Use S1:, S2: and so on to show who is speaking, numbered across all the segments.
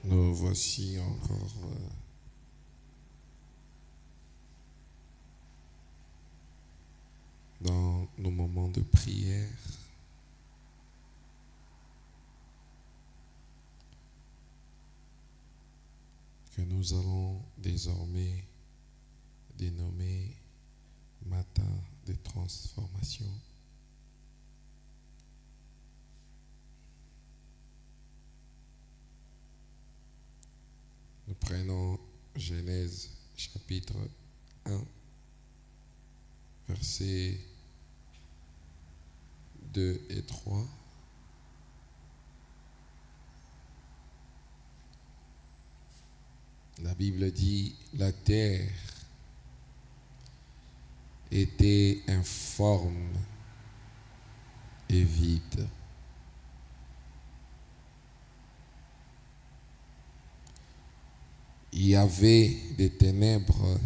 S1: Nous voici encore dans nos moments de prière. Que nous allons désormais dénommer matin de transformation. Nous prenons Genèse chapitre 1, versets 2 et 3. La Bible dit, la terre était informe et vide. Il y avait des ténèbres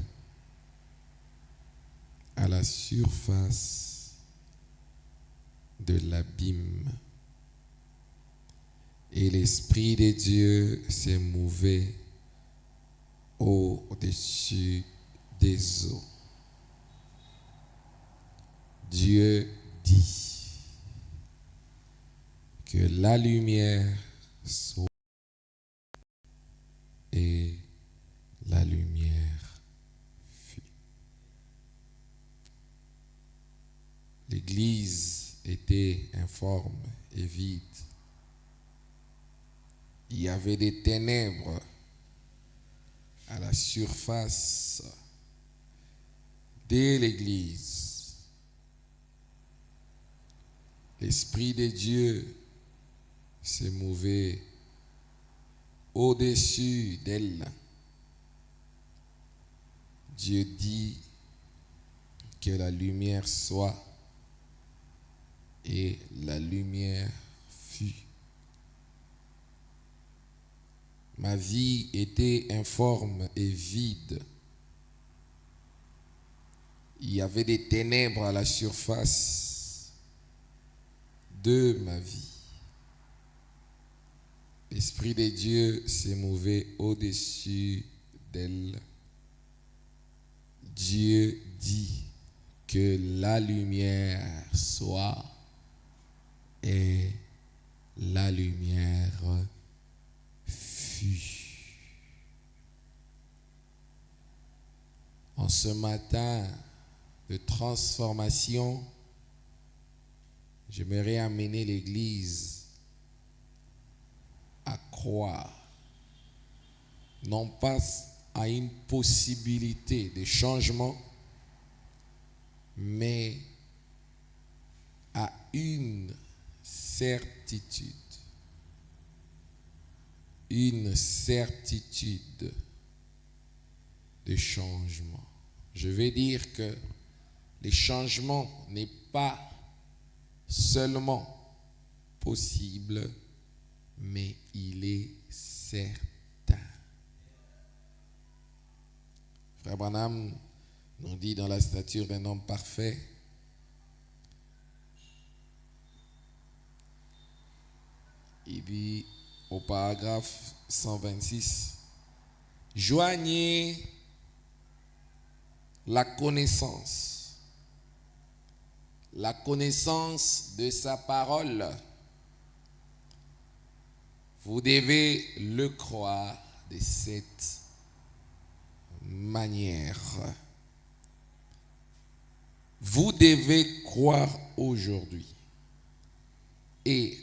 S1: à la surface de l'abîme. Et l'Esprit de Dieu s'est mouvé au-dessus des eaux. Dieu dit que la lumière soit et la lumière fut. L'église était informe et vide. Il y avait des ténèbres à la surface de l'église. L'Esprit de Dieu s'est mouvé au-dessus d'elle. Dieu dit que la lumière soit et la lumière fut. Ma vie était informe et vide. Il y avait des ténèbres à la surface de ma vie. L'Esprit de Dieu s'est mouvé au-dessus d'elle. Dieu dit que la lumière soit et la lumière fut. En ce matin de transformation, j'aimerais amener l'Église à croire, non pas à une possibilité de changement, mais à une certitude. Une certitude de changement. Je vais dire que le changement n'est pas seulement possible, mais il est certain. Frère Branham nous dit dans la stature d'un homme parfait, il dit au paragraphe 126, joignez la connaissance de sa parole. Vous devez le croire de cette manière. Vous devez croire aujourd'hui et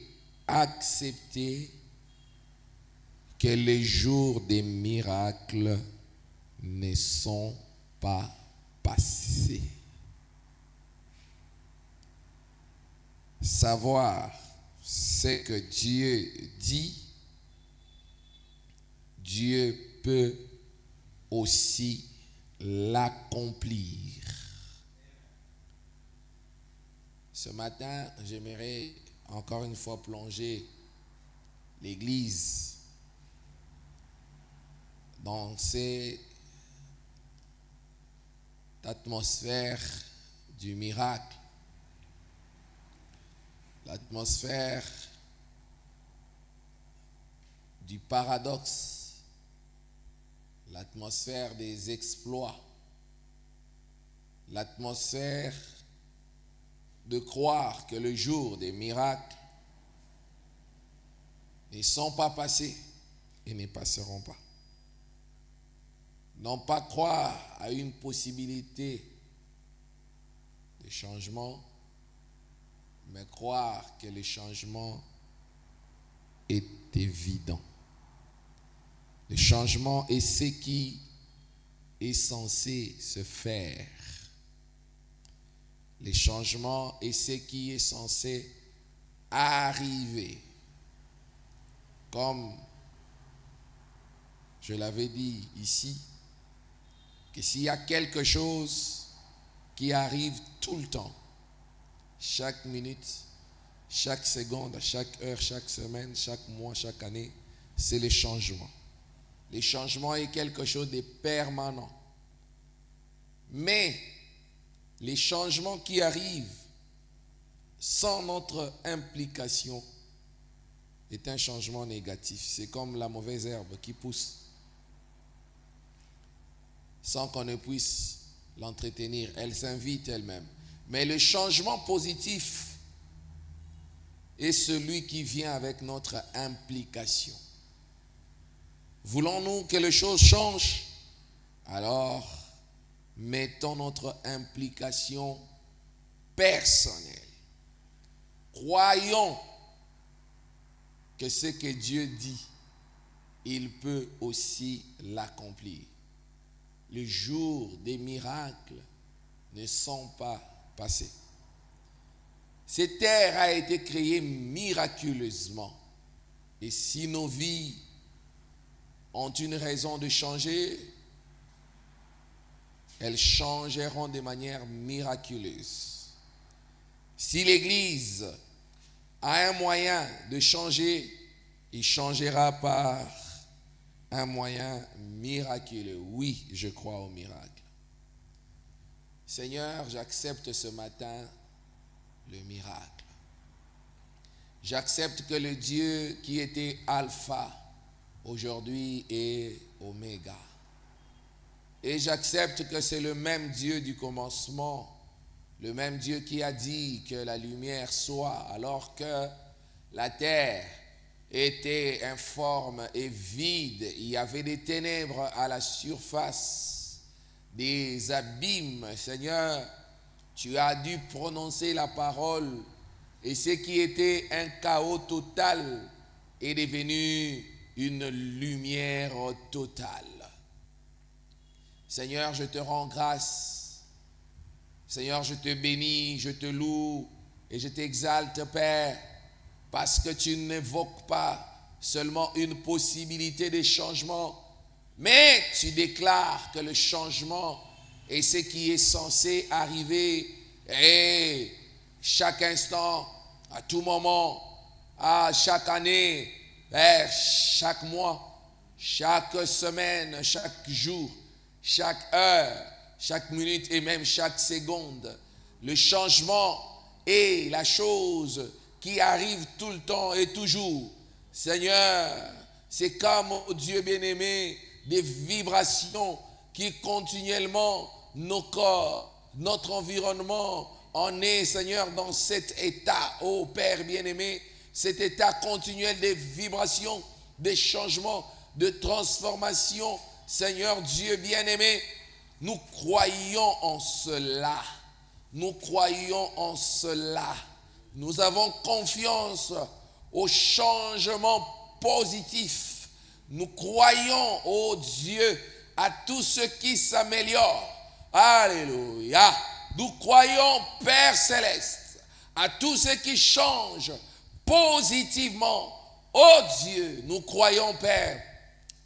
S1: accepter que les jours des miracles ne sont pas passés. Savoir ce que Dieu dit, Dieu peut aussi l'accomplir. Ce matin, j'aimerais encore une fois plonger l'Église dans cette atmosphère du miracle, l'atmosphère du paradoxe, l'atmosphère des exploits, l'atmosphère de croire que le jour des miracles ne sont pas passés et ne passeront pas. Non pas croire à une possibilité de changement, mais croire que le changement est évident. Le changement est ce qui est censé se faire. Le changement est ce qui est censé arriver. Comme je l'avais dit ici, que s'il y a quelque chose qui arrive tout le temps, chaque minute, chaque seconde, chaque heure, chaque semaine, chaque mois, chaque année, c'est le changement. Le changement est quelque chose de permanent. Mais les changements qui arrivent sans notre implication est un changement négatif. C'est comme la mauvaise herbe qui pousse sans qu'on ne puisse l'entretenir. Elle s'invite elle-même. Mais le changement positif est celui qui vient avec notre implication. Voulons-nous que les choses changent? Alors, mettons notre implication personnelle. Croyons que ce que Dieu dit, il peut aussi l'accomplir. Les jours des miracles ne sont pas passés. Cette terre a été créée miraculeusement. Et si nos vies ont une raison de changer, elles changeront de manière miraculeuse. Si l'Église a un moyen de changer, il changera par un moyen miraculeux. Oui, je crois au miracle. Seigneur, j'accepte ce matin le miracle. J'accepte que le Dieu qui était Alpha, aujourd'hui est Oméga. Et j'accepte que c'est le même Dieu du commencement, le même Dieu qui a dit que la lumière soit, alors que la terre était informe et vide. Il y avait des ténèbres à la surface, des abîmes. Seigneur, tu as dû prononcer la parole et ce qui était un chaos total est devenu une lumière totale. Seigneur, je te rends grâce. Seigneur, je te bénis, je te loue et je t'exalte, Père, parce que tu n'évoques pas seulement une possibilité de changement, mais tu déclares que le changement est ce qui est censé arriver et chaque instant, à tout moment, à chaque année, Père, chaque mois, chaque semaine, chaque jour, chaque heure, chaque minute et même chaque seconde. Le changement est la chose qui arrive tout le temps et toujours. Seigneur, c'est comme, oh Dieu bien-aimé, des vibrations qui continuellement, nos corps, notre environnement, en est, Seigneur, dans cet état, ô Père bien-aimé, cet état continuel de vibrations, de changements, de transformations. Seigneur Dieu bien-aimé, nous croyons en cela. Nous croyons en cela. Nous avons confiance au changement positif. Nous croyons, ô Dieu, à tout ce qui s'améliore. Alléluia. Nous croyons, Père Céleste, à tout ce qui change positivement. Ô Dieu, nous croyons, Père,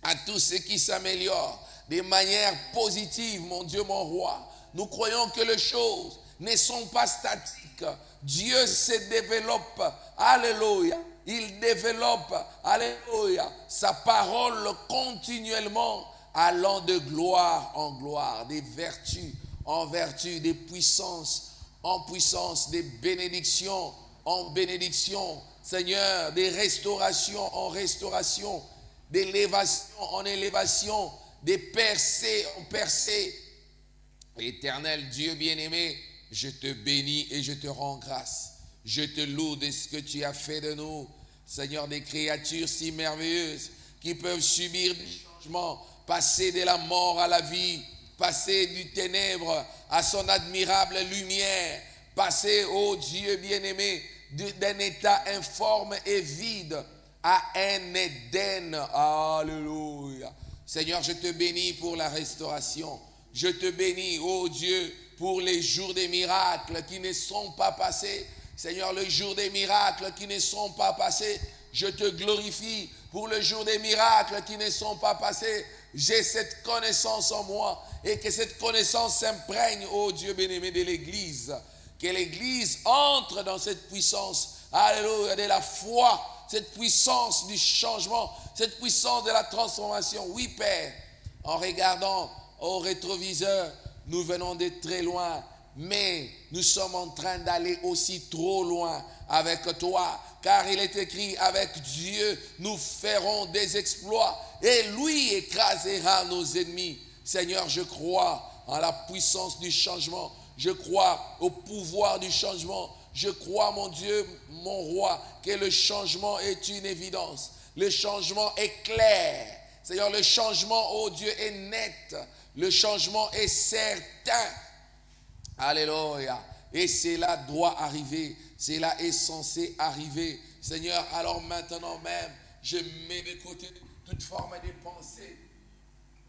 S1: à tout ce qui s'améliore de manière positive, mon Dieu, mon roi. Nous croyons que les choses ne sont pas statiques. Dieu se développe. Alléluia. Il développe, alléluia, sa parole continuellement, allant de gloire en gloire, des vertus en vertu, des puissances en puissance, des bénédictions en bénédiction, Seigneur, des restaurations en restauration. d'élévation en élévation, de percée en percée. Éternel Dieu bien-aimé, je te bénis et je te rends grâce. Je te loue de ce que tu as fait de nous, Seigneur, des créatures si merveilleuses qui peuvent subir des changements, passer de la mort à la vie, passer du ténèbre à son admirable lumière, passer, ô Dieu bien-aimé, d'un état informe et vide à un Éden. Alléluia. Seigneur, je te bénis pour la restauration. Je te bénis, ô Dieu, pour les jours des miracles qui ne sont pas passés. Seigneur, le jour des miracles qui ne sont pas passés, je te glorifie. Pour le jour des miracles qui ne sont pas passés, j'ai cette connaissance en moi et que cette connaissance s'imprègne, ô Dieu bien-aimé, de l'Église. Que l'Église entre dans cette puissance, alléluia, de la foi, cette puissance du changement, cette puissance de la transformation. Oui, Père, en regardant au rétroviseur, nous venons de très loin, mais nous sommes en train d'aller aussi trop loin avec toi, car il est écrit, avec Dieu, nous ferons des exploits et lui écrasera nos ennemis. Seigneur, je crois en la puissance du changement, je crois au pouvoir du changement, je crois, mon Dieu, mon roi, que le changement est une évidence, le changement est clair. Seigneur, le changement, oh Dieu, est net. Le changement est certain. Alléluia. Et cela doit arriver. Cela est censé arriver. Seigneur, alors maintenant même, je mets de côté toute forme de pensée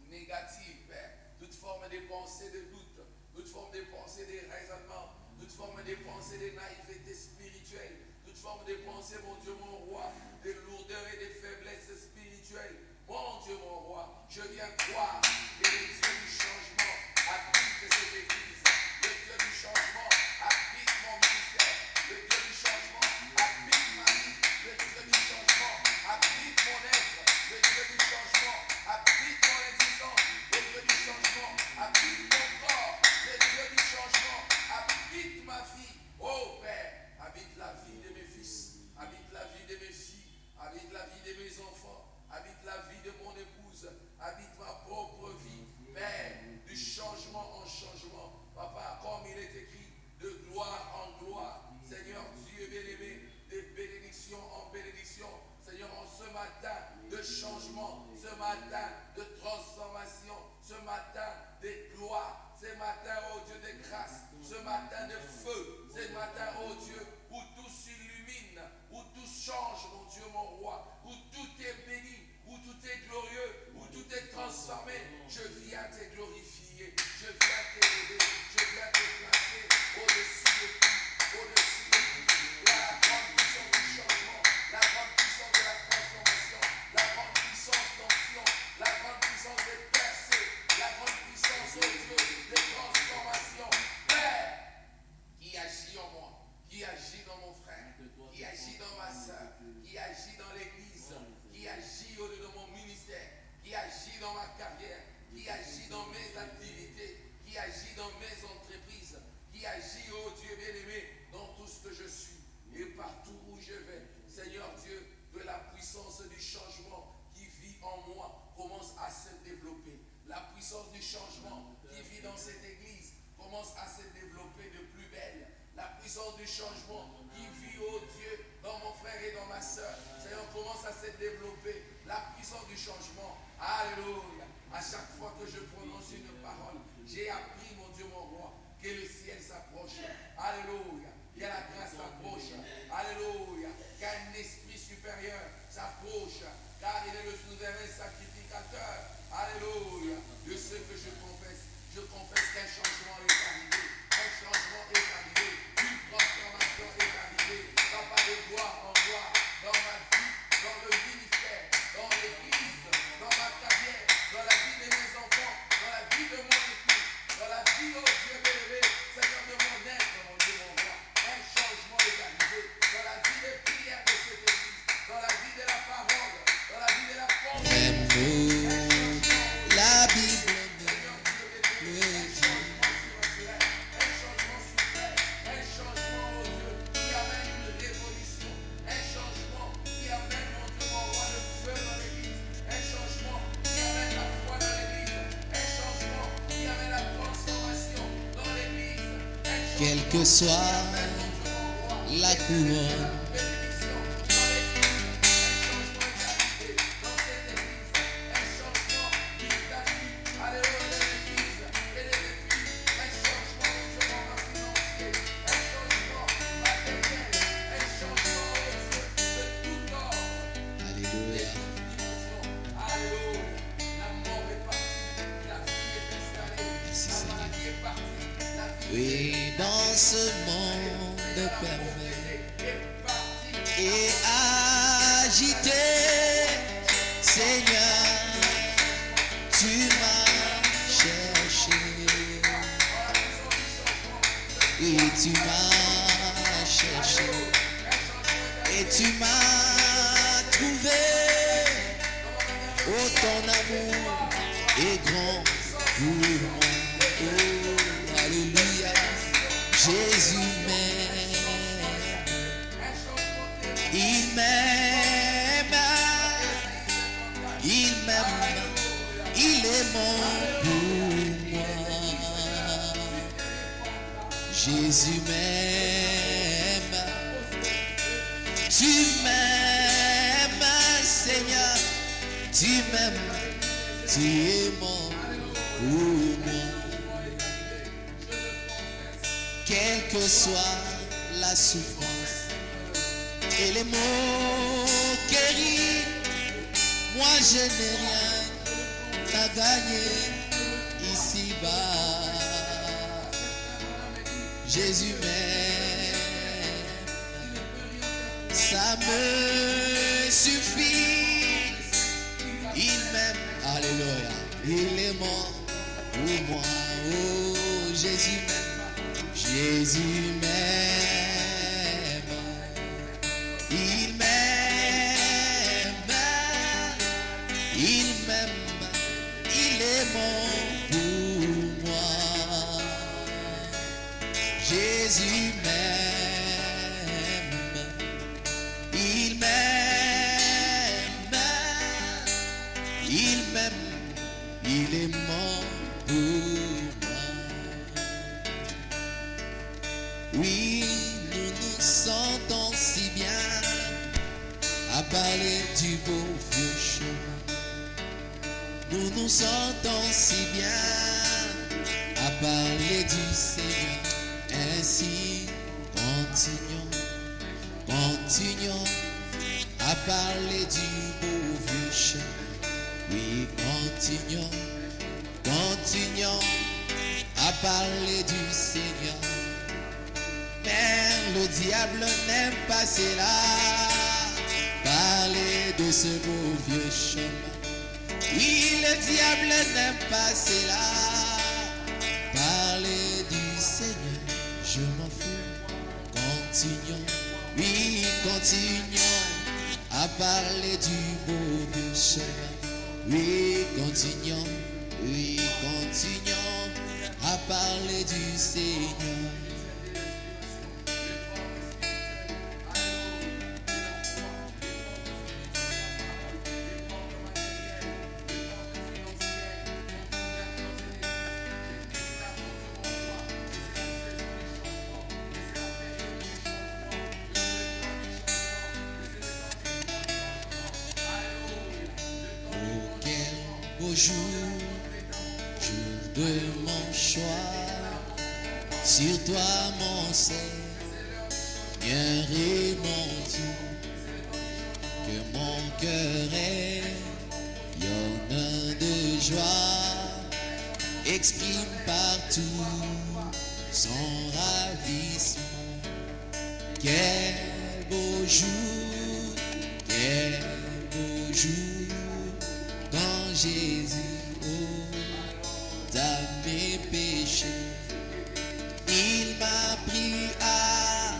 S1: négative, Père. Toute forme de pensée de doute. Toute forme de pensée de raisonnement. Toute forme de pensée de naïveté spirituelle. Toute forme de pensée, mon Dieu, mon roi, de lourdeur et de faiblesse spirituelle. Mon Dieu, mon roi, je viens croire que le Dieu du changement habite cette église. Le Dieu du changement habite mon ministère. Le Dieu du changement habite ma vie. Le Dieu du changement habite mon être. Le Dieu du changement habite mon existence. Le Dieu du changement habite mon corps. Le Dieu du changement habite ma vie. Oh Père, habite la vie de mes fils. Habite la vie de mes filles. Habite la vie de mes enfants. Habite la vie de mon épouse, habite ma propre vie, Père, du changement en changement, Papa, comme il est écrit, de gloire en gloire, Seigneur Dieu bien-aimé, de bénédiction en bénédiction, Seigneur, en ce matin de changement, ce matin de transformation, ce matin de gloire, ce matin, oh Dieu, de grâce, ce matin de feu, ce matin, oh Dieu, où tout s'illumine, où tout change, mon Dieu, mon roi, où tout est béni, où tout est glorieux, où tout est transformé. Je viens te glorifier, je viens t'élever, je viens te placer au-dessus de tout, au-dessus de tout. La grande puissance du changement, la grande puissance de la transformation, la grande puissance d'onction, la grande puissance de percée, la grande puissance, oh Dieu, de transformation. Père, qui agit en moi, qui agit dans mon frère, qui agit dans ma soeur, qui agit dans l'église, qui agit au-delà de mon ministère, qui agit dans ma carrière, qui agit dans mes activités, qui agit dans mes entreprises, qui agit, oh Dieu bien-aimé, dans tout ce que je suis et partout où je vais. Seigneur Dieu, que la puissance du changement qui vit en moi commence à se développer. La puissance du changement qui vit dans cette église commence à se développer de plus belle. La puissance du changement qui vit, oh Dieu, dans mon frère et dans ma soeur, Seigneur, commence à se développer. La puissance du changement, alléluia. À chaque fois que je prononce une parole, j'ai appris, mon Dieu, mon roi, que le ciel s'approche. Alléluia. Que la grâce s'approche. Alléluia. Qu'un esprit supérieur s'approche. Car il est le souverain sacrificateur. Alléluia. De ce que je confesse qu'un changement est arrivé. Un changement est arrivé. Une transformation est arrivée. Papa, de gloire en gloire. Dans ma vie, dans le ministère, dans l'église, dans ma carrière, dans la vie de mes enfants, dans la vie de mon épouse, dans la vie, oh Dieu élevé, Seigneur, de mon être, mon Dieu, mon roi. Un changement est arrivé dans la vie des prières de cette église, dans la vie de la parole, dans la vie de la pensée.
S2: La Bible.
S1: Seigneur
S2: quelle que soit la couronne. Oui, dans ce monde pervers et agité, Seigneur, tu m'as cherché. Oui, tu m'as cherché et tu m'as trouvé. Oh, ton amour est grand pour moi. Oh, alléluia. Jésus m'aime, il m'aime, il m'aime, il est mon pour moi. Jésus m'aime, tu m'aimes, Seigneur, tu m'aimes, tu es mon pour moi. Quelle que soit la souffrance et les moqueries, moi je n'ai rien à gagner ici-bas. Jésus m'aime, ça me suffit. Il m'aime, alléluia, il est mort pour moi. Oh, Jésus m'aime. Jésus m'aime, il m'aime, il m'aime, il est mon pour moi. Jésus m'aime, il m'aime, il m'aime, il est mon pour moi. Oui, nous nous sentons si bien à parler du beau vieux chemin. Nous nous sentons si bien à parler du Seigneur. Ainsi, continuons à parler du beau vieux chemin. Oui, continuons à parler du Seigneur. Mais le diable n'aime pas cela, parler de ce beau vieux chemin. Oui, le diable n'aime pas cela, parler du Seigneur, je m'en fous. Continuons, oui, continuons à parler du beau vieux chemin. Oui, continuons à parler du Seigneur. Jour de mon choix, sur toi mon Seigneur et mon Dieu, que mon cœur rayonne de joie, exprime partout son ravissement. Quel beau jour, quand Jésus ôte à mes péchés. Il m'a pris à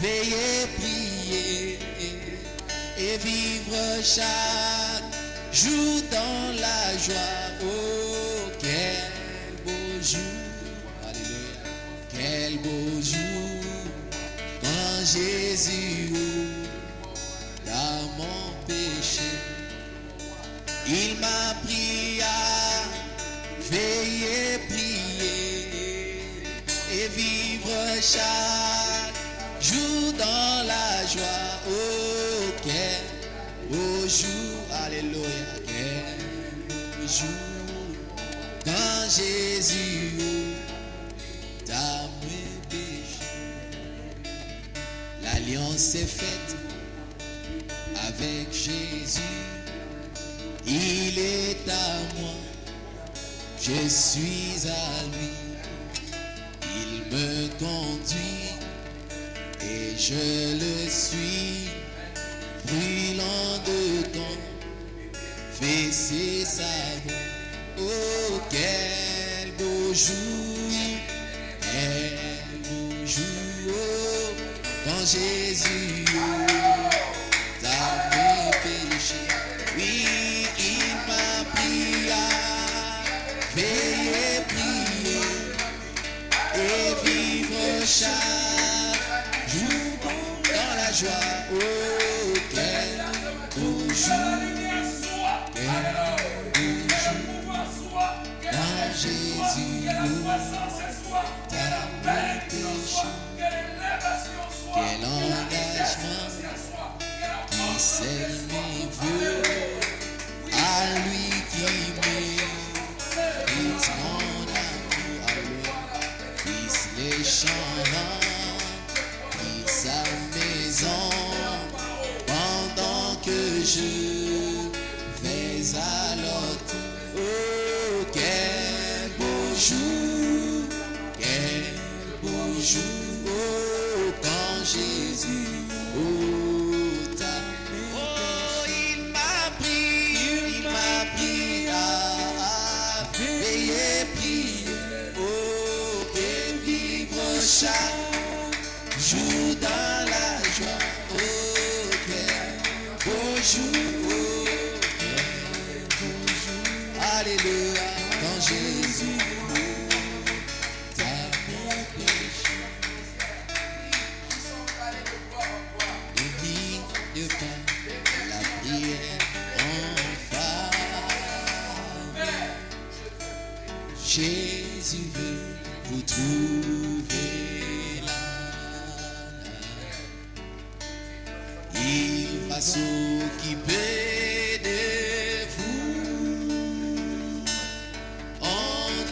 S2: veiller, prier et vivre chaque jour dans la joie. Oh, quel beau jour, alléluia, quel beau jour quand Jésus ôte à mon péché. Il m'a pris à veiller, prier et vivre chaque jour dans la joie. Oh, quel beau jour, alléluia, quel beau jour, quand Jésus t'a mes péchés. L'alliance est faite avec Jésus, il est à moi, je suis à lui. Il me conduit et je le suis, brûlant dedans, fait ses savons. Oh, quel beau jour, oh, quand Jésus t'a mes péchés. Oui, il m'a pris à veiller, prier et vivre chaque jour dans la joie. Oh, quel beau jour, quel beau jour, quand Jésus t'a mes péchés. Quel engagement qui scelle mes vœux à lui qui mérite mon amour. Puisse les chants, puisse sa maison, pendant que je vais à l'autre. Oh, quel beau jour, quel beau jour, oh, quand Jésus, oh, t'a il m'a pris à veiller, prier, oh, et vivre chaque jour dans la joie. Oh, quel beau jour, oh, quel beau jour, alléluia, quand Jésus t'a mes péchés. N'oublie pas la prière en femme. Jésus veut vous trouver là. Il va s'occuper de vous. On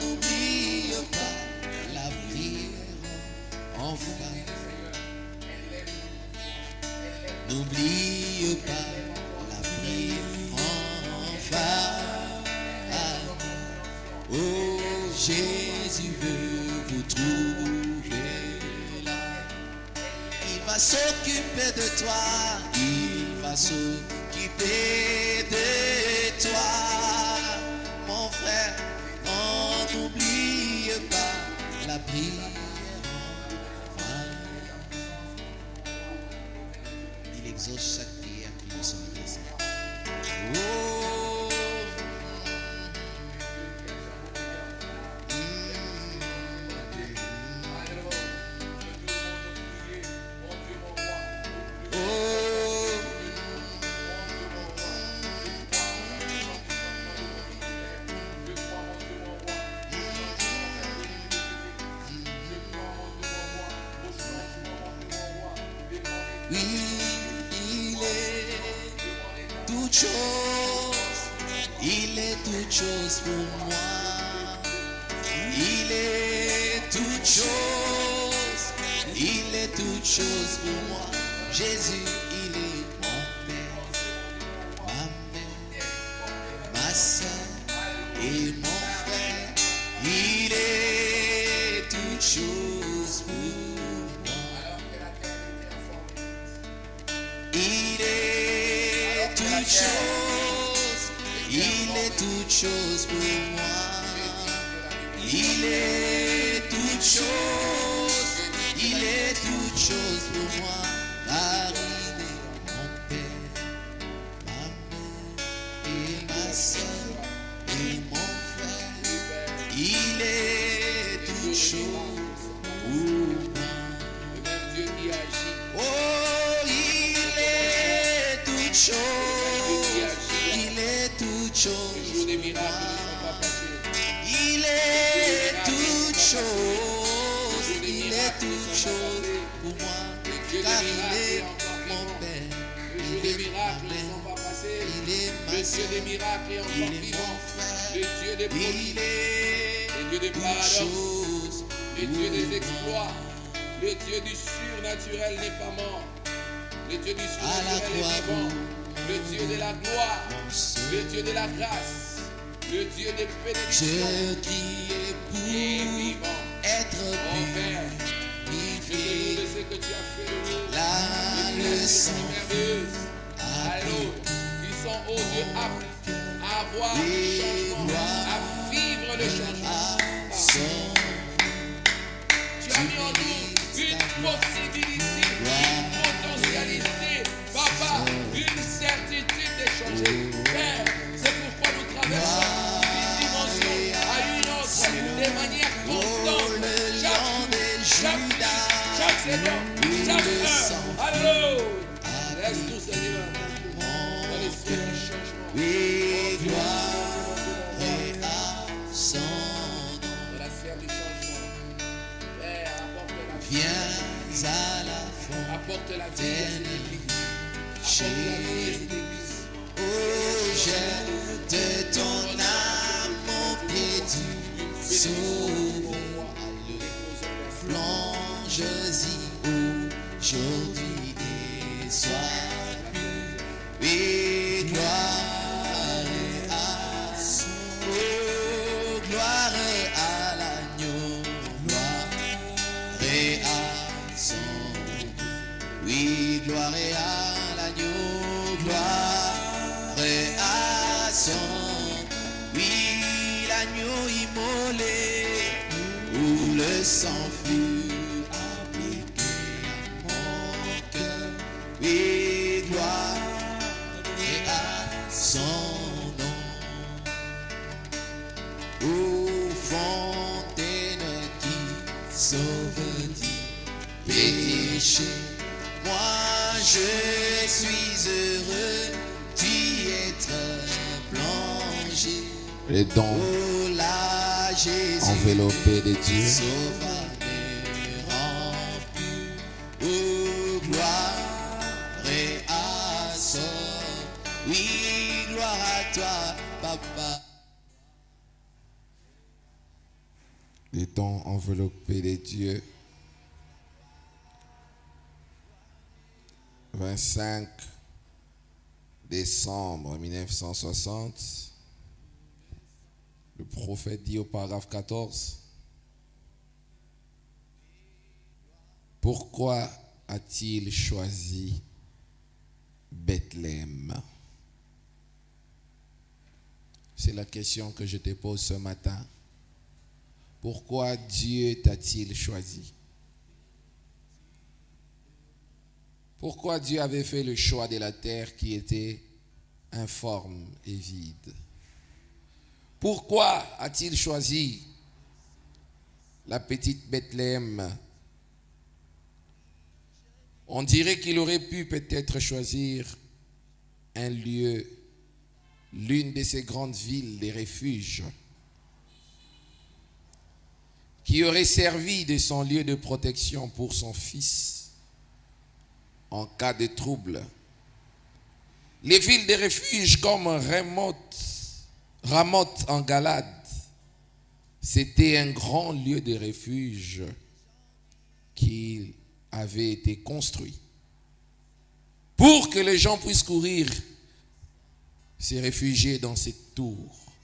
S2: n'oublie pas la prière en femme. N'oublie pas la prière en femme. Oh, Jésus veut vous trouver là. Il va s'occuper de toi. Il va s'occuper de toi. Mon frère, on n'oublie pas la prière en femme. Il exauce chaque prière qui lui sont adressées. Oh, oui, il est toute chose, il est toute chose pour moi. Il est toute chose, il est toute chose pour moi. Jésus, il est mon Père, ma mère, ma soeur et mon frère. Il est toute chose pour moi. Il est toute chose, il est toute chose pour moi. Il est toute chose, il est toute chose pour moi. Car il est mon Père, ma mère et ma soeur et mon frère. Il est toute chose pour moi. Le même Dieu qui agit. Oh, il est toute chose, il est toute chose pour moi. Il est toute chose, il est toutes choses pour moi, car il est mon Père.
S1: Le Dieu des miracles ne sont pas passés.
S2: Il est
S1: Le Dieu des miracles est encore vivant. Le Dieu des prodiges. Le Dieu des paradoxes. Le Dieu des exploits. Le Dieu du surnaturel n'est pas mort. Le Dieu du surnaturel est vivant. Le Dieu de la gloire. Le Dieu de la grâce. Le Dieu des bénédictions.
S2: Dieu qui est pour
S1: vivant.
S2: Être
S1: Oh Père, je te loue de ce que tu as fait de nous.
S2: la leçon
S1: merveilleuse. Allô, ils sont, oh Dieu, aptes à avoir le changement, à vivre le changement. Tu as mis en nous une possibilité, une potentialité, papa, une certitude de changer. Père, c'est pourquoi nous traversons d'une dimension à une autre de manière constante. Chaque saison, chaque heure. Allô, laisse-nous, Seigneur, dans l'esprit du changement.
S2: Oui, gloire à son nom.
S1: Dans la sphère du changement. Père, apporte la vie.
S2: Viens à la fontaine.
S1: Apporte la vie à cette église. Apporte la vie à cette église.
S2: Oh, jette ton âme au pied du Sauveur. Plonge-y aujourd'hui et sois pur. Oui, gloire à son nom. Oh, gloire à l'agneau. Gloire à son nom. Oui, gloire à l'agneau. Gloire à son nom. Oui, l'agneau immolé où le sang fut appliqué à mon cœur. Oui, gloire à son nom. Ô fontaine qui sauve du péché, moi je suis heureux d'y être plongé.
S1: Les dons
S2: Oh là, Jésus,
S1: enveloppés de Dieu.
S2: Sauveur me rend pur. Oh, gloire à son. Oui, gloire à toi, papa.
S1: Les dons enveloppés de Dieu. 25 décembre 1960. Le prophète dit au paragraphe 14, pourquoi a-t-il choisi Bethléem? C'est la question que je te pose ce matin. Pourquoi Dieu t'a-t-il choisi? Pourquoi Dieu avait fait le choix de la terre qui était informe et vide? Pourquoi a-t-il choisi la petite Bethléem? On dirait qu'il aurait pu peut-être choisir un lieu, l'une de ces grandes villes des refuges, qui aurait servi de son lieu de protection pour son fils en cas de trouble. Les villes de refuge comme Ramoth en Galade, c'était un grand lieu de refuge qui avait été construit pour que les gens puissent courir, se réfugier dans cette tour.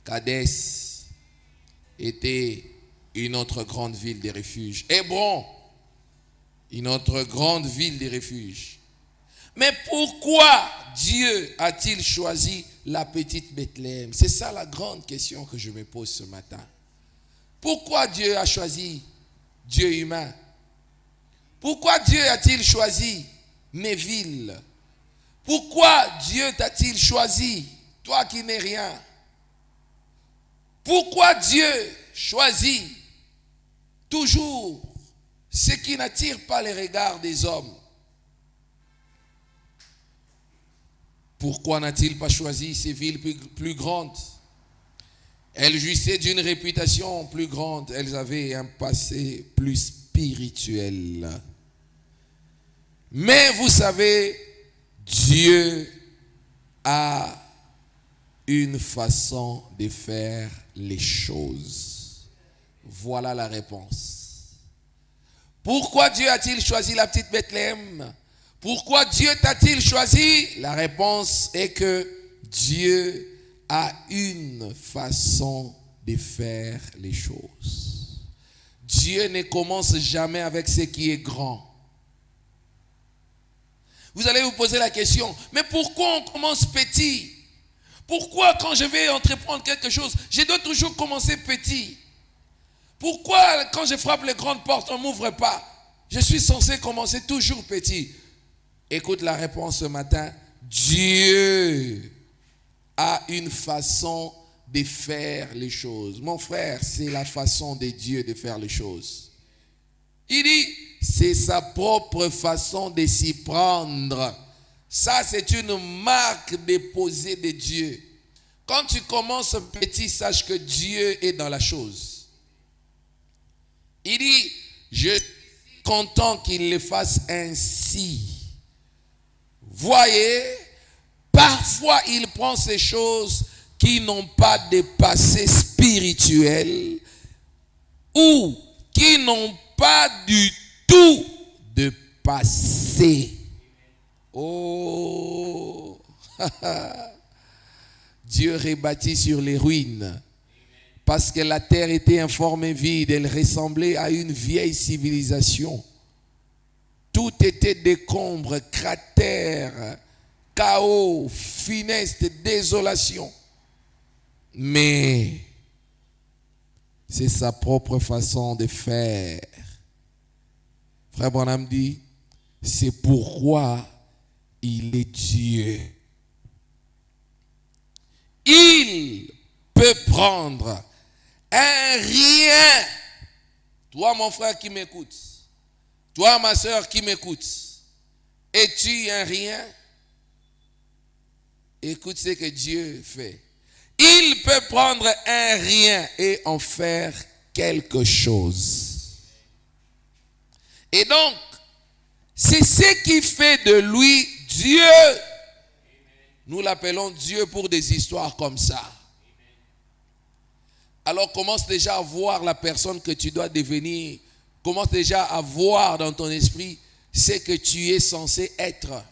S1: Kadès était une autre grande ville de refuge. Hébron, une autre grande ville de refuge. Mais pourquoi Dieu a-t-il choisi la petite Bethléem? C'est ça la grande question que je me pose ce matin. Pourquoi Dieu a choisi Dieu humain? Pourquoi Dieu a-t-il choisi mes villes? Pourquoi Dieu t'a-t-il choisi, toi qui n'es rien? Pourquoi Dieu choisit toujours ce qui n'attire pas les regards des hommes? Pourquoi n'a-t-il pas choisi ces villes plus grandes? Elles jouissaient d'une réputation plus grande. Elles avaient un passé plus spirituel. Mais vous savez, Dieu a une façon de faire les choses. Voilà la réponse. Pourquoi Dieu a-t-il choisi la petite Bethléem? Pourquoi Dieu t'a-t-il choisi? La réponse est que Dieu a une façon de faire les choses. Dieu ne commence jamais avec ce qui est grand. Vous allez vous poser la question, mais pourquoi on commence petit? Pourquoi quand je vais entreprendre quelque chose, je dois toujours commencer petit? Pourquoi quand je frappe les grandes portes, on ne m'ouvre pas? Je suis censé commencer toujours petit. Écoute la réponse ce matin. Dieu a une façon de faire les choses. Mon frère, c'est la façon de Dieu de faire les choses. Il dit, c'est sa propre façon de s'y prendre. Ça, c'est une marque déposée de Dieu. Quand tu commences petit, sache que Dieu est dans la chose. Il dit, je suis content qu'il le fasse ainsi. Voyez, parfois il prend ces choses qui n'ont pas de passé spirituel ou qui n'ont pas du tout de passé. Oh, Dieu rebâtit sur les ruines parce que la terre était informée vide, elle ressemblait à une vieille civilisation. Tout était décombres, cratères, chaos, funeste, désolation. Mais c'est sa propre façon de faire. Frère Branham dit, c'est pourquoi il est Dieu. Il peut prendre un rien. Toi, mon frère qui m'écoute, toi, ma soeur qui m'écoute, es-tu un rien? Écoute ce que Dieu fait. Il peut prendre un rien et en faire quelque chose. Et donc, c'est ce qui fait de lui Dieu. Nous l'appelons Dieu pour des histoires comme ça. Alors commence déjà à voir la personne que tu dois devenir. Commence déjà à voir dans ton esprit ce que tu es censé être.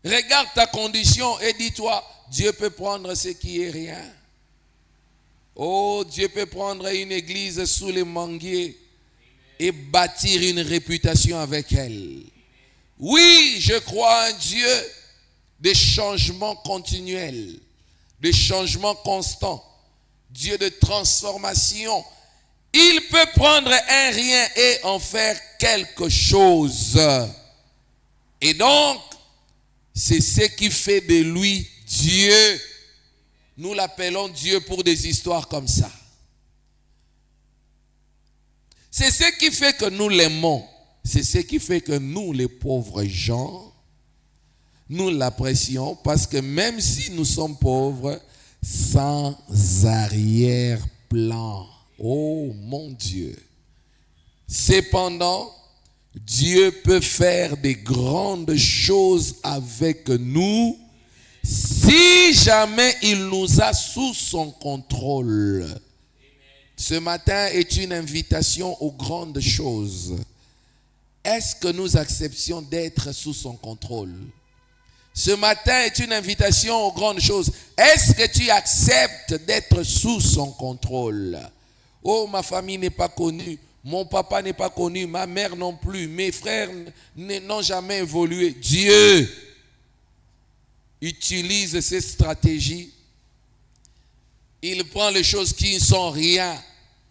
S1: Regarde ta condition et dis-toi, Dieu peut prendre ce qui est rien. Oh, Dieu peut prendre une église sous les manguiers et bâtir une réputation avec elle. Oui, je crois en Dieu des changements continuels, des changements constants, Dieu de transformation. Il peut prendre un rien et en faire quelque chose. Et donc, c'est ce qui fait de lui Dieu. Nous l'appelons Dieu pour des histoires comme ça. C'est ce qui fait que nous l'aimons. C'est ce qui fait que nous, les pauvres gens, nous l'apprécions parce que même si nous sommes pauvres, sans arrière-plan. Oh mon Dieu. Cependant, Dieu peut faire des grandes choses avec nous si jamais il nous a sous son contrôle. Ce matin est une invitation aux grandes choses. Est-ce que nous acceptions d'être sous son contrôle? Ce matin est une invitation aux grandes choses. Est-ce que tu acceptes d'être sous son contrôle? Oh, ma famille n'est pas connue. Mon papa n'est pas connu. Ma mère non plus. Mes frères n'ont jamais évolué. Dieu utilise ces stratégies. Il prend les choses qui ne sont rien.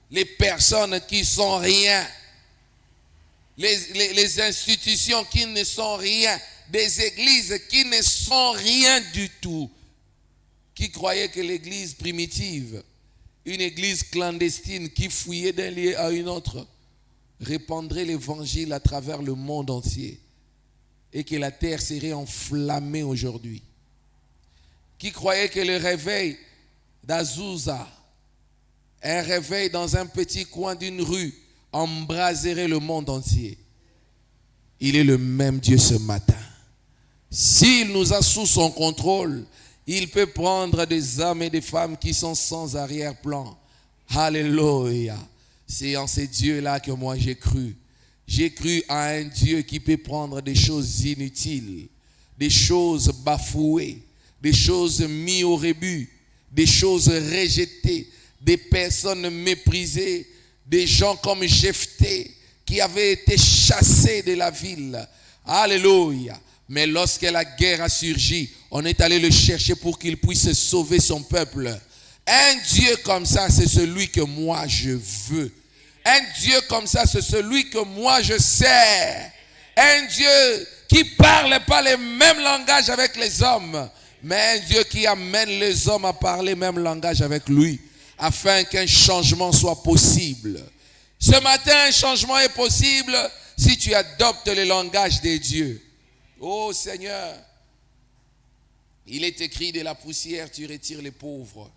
S1: Les personnes qui ne sont rien. Les institutions qui ne sont rien. Des églises qui ne sont rien du tout. Qui croyaient que l'église primitive, une église clandestine qui fouillait d'un lieu à une autre, répandrait l'évangile à travers le monde entier et que la terre serait enflammée aujourd'hui. Qui croyait que le réveil d'Azusa, un réveil dans un petit coin d'une rue, embraserait le monde entier, il est le même Dieu ce matin. S'il nous a sous son contrôle, il peut prendre des hommes et des femmes qui sont sans arrière-plan. Alléluia. C'est en ces dieux-là que moi j'ai cru. J'ai cru à un Dieu qui peut prendre des choses inutiles, des choses bafouées, des choses mises au rebut, des choses rejetées, des personnes méprisées, des gens comme Jephthé qui avaient été chassés de la ville. Alléluia. Mais lorsque la guerre a surgi, on est allé le chercher pour qu'il puisse sauver son peuple. Un Dieu comme ça, c'est celui que moi je veux. Un Dieu comme ça, c'est celui que moi je sers. Un Dieu qui ne parle pas les mêmes langages avec les hommes, mais un Dieu qui amène les hommes à parler le même langage avec lui, afin qu'un changement soit possible. Ce matin, un changement est possible si tu adoptes le langage des dieux. Oh Seigneur, il est écrit: de la poussière tu retires les pauvres,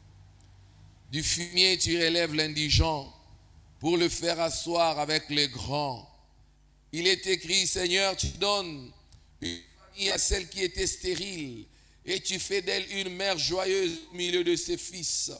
S1: du fumier tu relèves l'indigent, pour le faire asseoir avec les grands. Il est écrit: Seigneur, tu donnes une famille à celle qui était stérile, et tu fais d'elle une mère joyeuse au milieu de ses fils.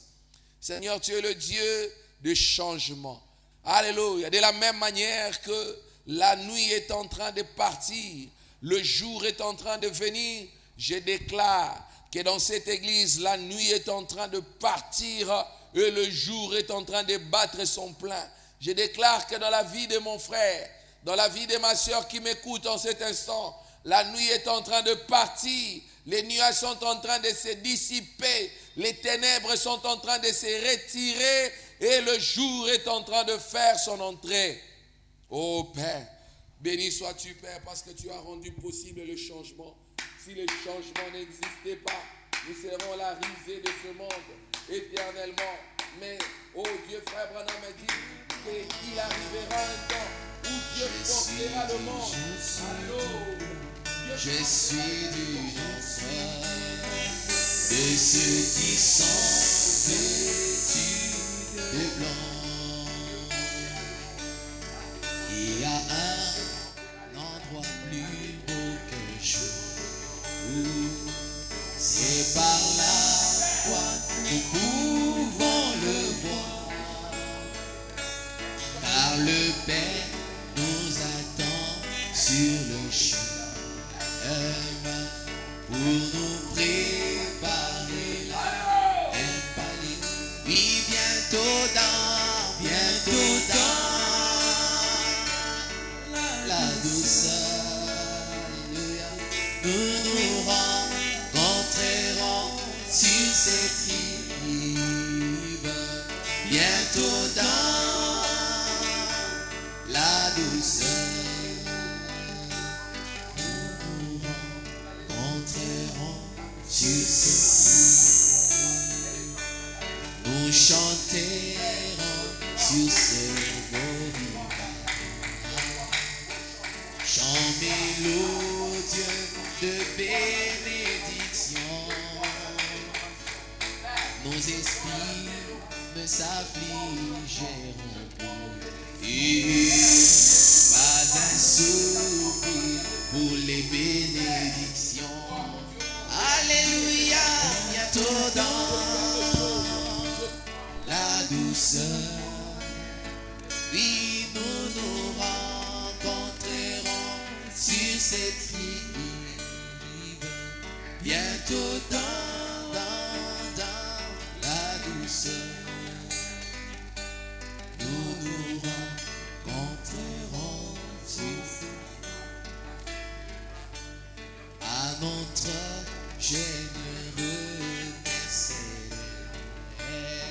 S1: Seigneur, tu es le Dieu de changement. Alléluia. De la même manière que la nuit est en train de partir, le jour est en train de venir, je déclare que dans cette église, la nuit est en train de partir et le jour est en train de battre son plein. Je déclare que dans la vie de mon frère, dans la vie de ma soeur qui m'écoute en cet instant, la nuit est en train de partir, les nuages sont en train de se dissiper, les ténèbres sont en train de se retirer et le jour est en train de faire son entrée. Oh Père, béni sois-tu Père parce que tu as rendu possible le changement. Si le changement n'existait pas, nous serons la risée de ce monde éternellement. Mais, oh Dieu, frère Branham m'a dit qu'il arrivera un temps où Dieu portera le monde.
S2: Je suis du enfant de ceux qui sont vêtus de blanc. Il y a un endroit plus beau que jour. C'est par la foi nous pouvons le voir. Car le Père nous attend sur le chemin pour nous préparer un palais. Oui, bientôt dans la douceur, nous nous rencontrerons sur cette rive. Bientôt dans la douceur, nous nous rencontrerons sur cette rive. Nous chanterons sur ce beau rivage. Chant mélodieux de bénédiction, nos esprits ne s'affligeront plus. Et pas un soupir pour les bénédictions. Alléluia, bientôt dans la douceur. Oui, nous nous rencontrerons sur cette rive. Bientôt dans la douceur. Nous nous rencontrerons sur cette rive. À notre généreux Père,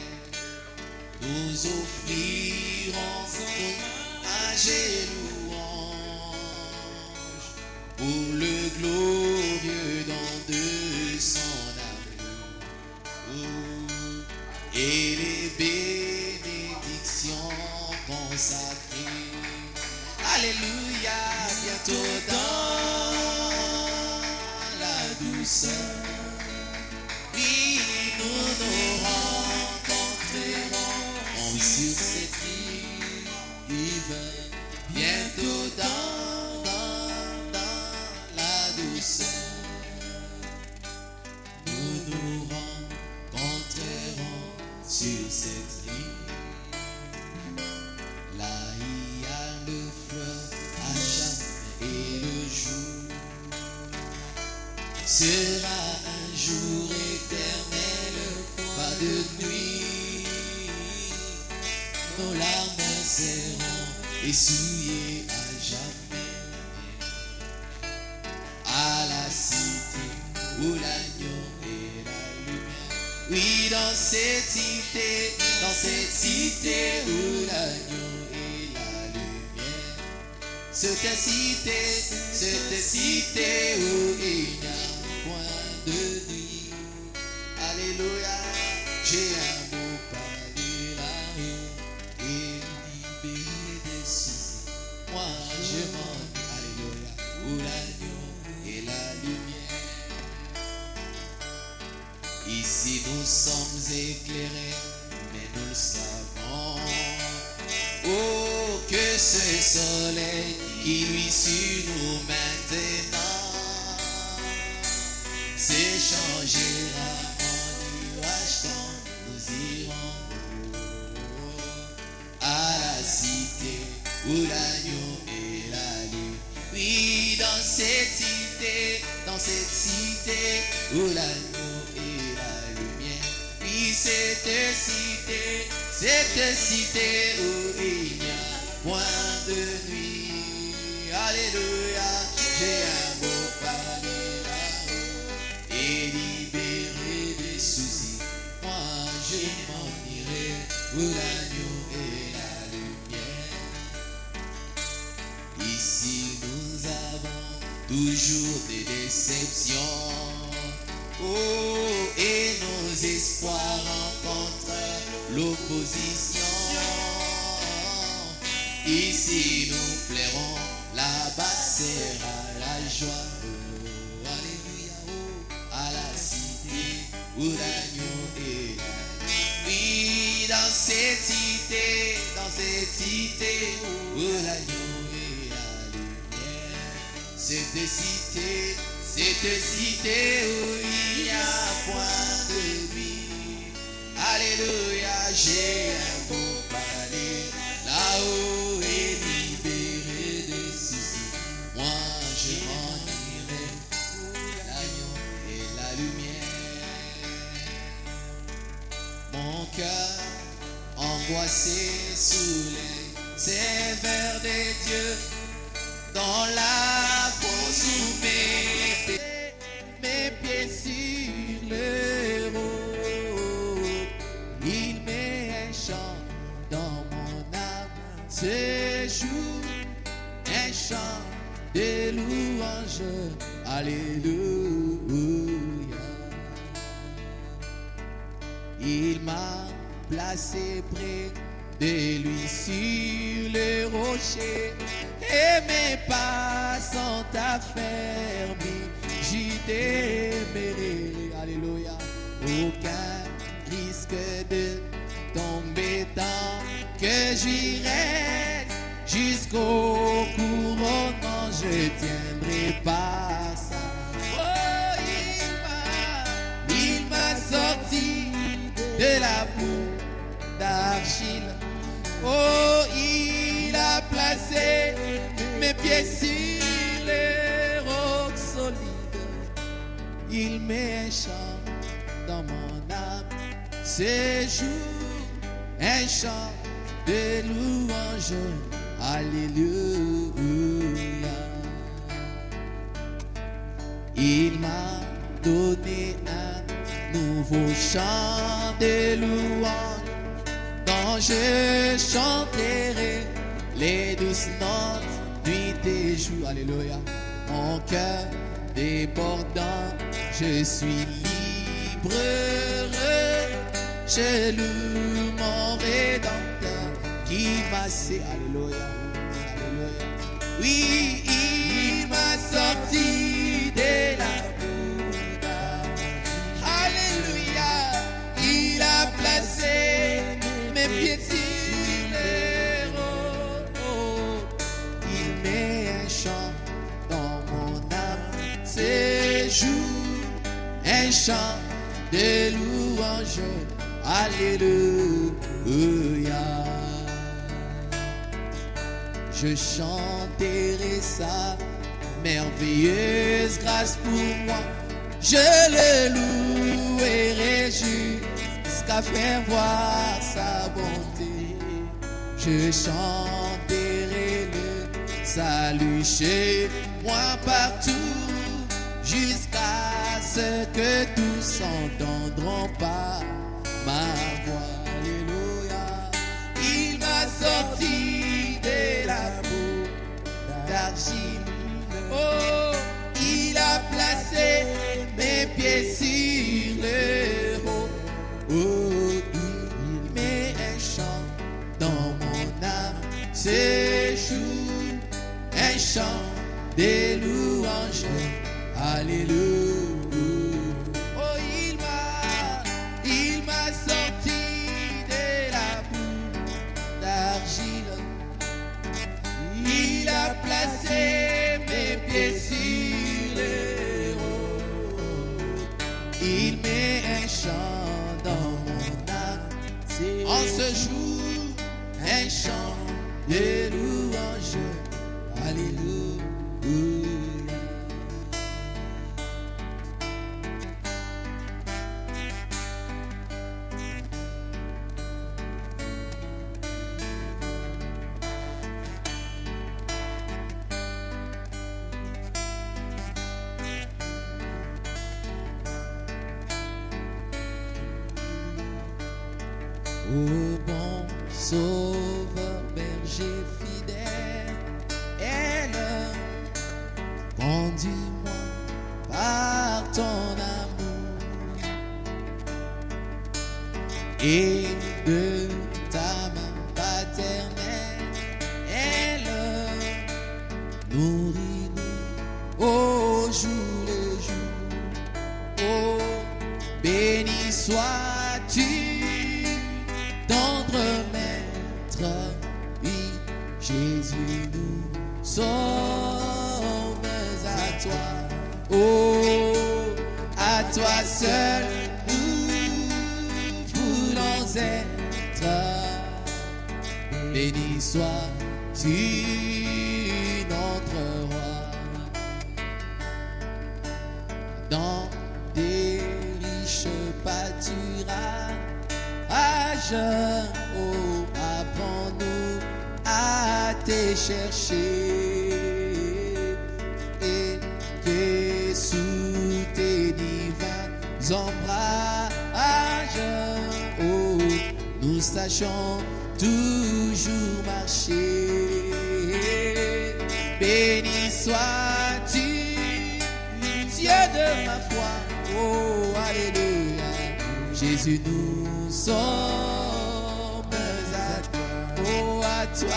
S2: nous offrirons hommage et louange pour le glorieux don de son amour et les bénédictions consacrées. Alléluia, bientôt dans la douceur. Oui, nous nous rencontrerons sur cette rive. sur cette ligne. Là il y a le fleuve à jamais et le jour sera un jour éternel, pas de nuit. Nos larmes seront essuyées à jamais. À la cité où l'agneau est la lumière. Oui, dans cette cité où l'agneau est la lumière. Cette cité où il n'y a point de nuit. Alléluia, j'ai un mot parler là-haut et libérer des soucis. Moi je m'en vais, alléluia, où l'agneau est la lumière. Ici nous sommes éclairés, mais nous le savons. Oh, que ce soleil qui luit sur nous maintenant s'échangera en nuage quand nous irons à la cité où l'agneau est la lumière. Oui, dans cette cité où l'agneau est la lumière. Oui, cette cité où il n'y a point de nuit. Alléluia, j'ai un mot parler là-haut et libérer des soucis. Moi je m'en irai où l'agneau est la lumière. Ici nous avons toujours des déceptions. Oh, et nos espoirs rencontrent l'opposition. Ici nous plairons, là-bas sera la joie. Oh, alléluia, oh, à la cité où l'agneau est la lumière. Oui, dans cette cité où l'agneau est la lumière. Cette cité où il n'y a point de nuit. Alléluia, j'ai un beau palais là-haut et libéré des soucis. Moi je m'en irai où l'agneau et la lumière. Mon cœur angoissé sous les sévères des dieux, dans la peau sous mes pieds sur le roc. Il met un chant dans mon âme ce jour, un chant de louange. Alléluia. Il m'a placé près de lui sur le rocher, et mes pas sont affermis. J'y démérerai, alléluia. Aucun risque de tomber tant que j'irai jusqu'au couronnement. Je tiendrai par ça. Oh, il m'a sorti de la boue d'argile. Oh, il a placé mes pieds sur les rocs solides. Il met un chant dans mon âme ce jour, un chant de louange. Alléluia. Il m'a donné un nouveau chant de louange, dont je chanterai les douces notes nuit et jour. Alléluia. Mon cœur débordant, je suis libre, heureux. Je loue mon Rédempteur qui m'a sauvé. Alléluia. Alléluia. Oui, il m'a sorti de la boue d'argile. Alléluia. Il a placé mes pieds sur les rocs. Il met un chant dans mon âme ce jour, un chant de louange. Alléluia. Je chanterai sa merveilleuse grâce pour moi. Je le louerai jusqu'à faire voir sa bonté. Je chanterai le salut chez moi partout, jusqu'à ce que tous entendront par ma voix. Alléluia. Il m'a sorti de la boue d'argile. Oh, il a placé mes pieds sur le haut. Oh, il met un chant dans mon âme ce jour, un chant de louange. Alléluia. Oh, il m'a sorti de la boue d'argile. Il a placé mes pieds sur le haut. Il met un chant dans mon âme en ce jour, un chant de louange. Alléluia. Ô bon sauveur, berger fidèle, elle, conduis-moi par ton amour, et de ta main paternelle, elle, nourris-nous au jour le jour. Oh, béni sois-tu, tendre maître, oui, Jésus, nous sommes à toi. Oh, à toi seul nous voulons être. Béni sois-tu, notre roi. Dans des riches pâturages, oh, apprends-nous à te chercher, et que sous tes divins ombrages, oh, nous sachions toujours marcher. Béni sois-tu, Dieu de ma foi, oh, alléluia. Jésus, nous sommes à toi. Oh, à toi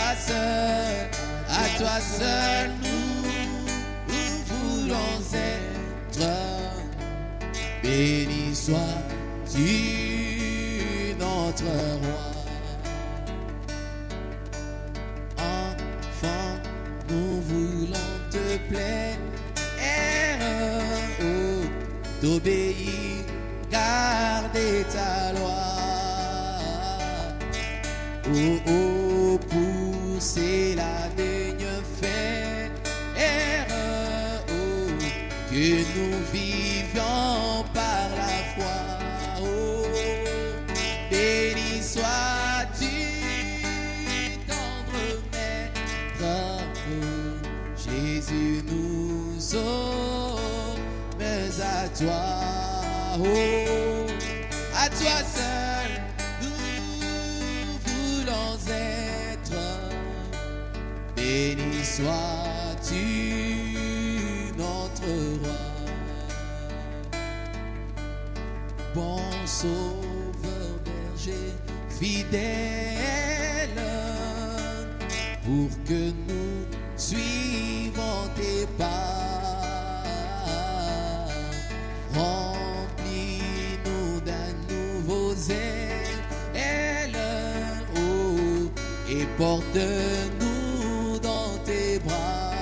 S2: seul, nous voulons être. Béni sois-tu, notre roi. Enfant, nous voulons te plaire, oh, t'obéir, garder ta loi. Oh, oh, pousser la digne faire, oh, que nous vivions par la foi. Oh, béni sois-tu, tendre maître, oh, Jésus, nous sommes à toi. Oh, à toi seul nous voulons être. Béni sois-tu, notre roi. Bon sauveur, berger fidèle, pour que nous suivons tes pas, remplis-nous d'un nouveau zèle, oh, et porte-nous dans tes bras.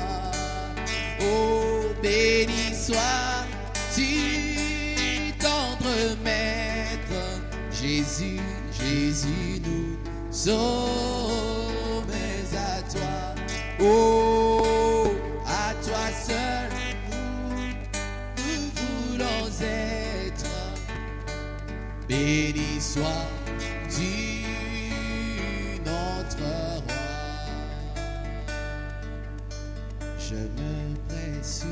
S2: Oh, béni sois-tu, tendre maître, Jésus, Jésus, nous sommes à toi. Oh, à toi seul, nous voulons être. Béni sois-tu, notre roi. Je me presse sur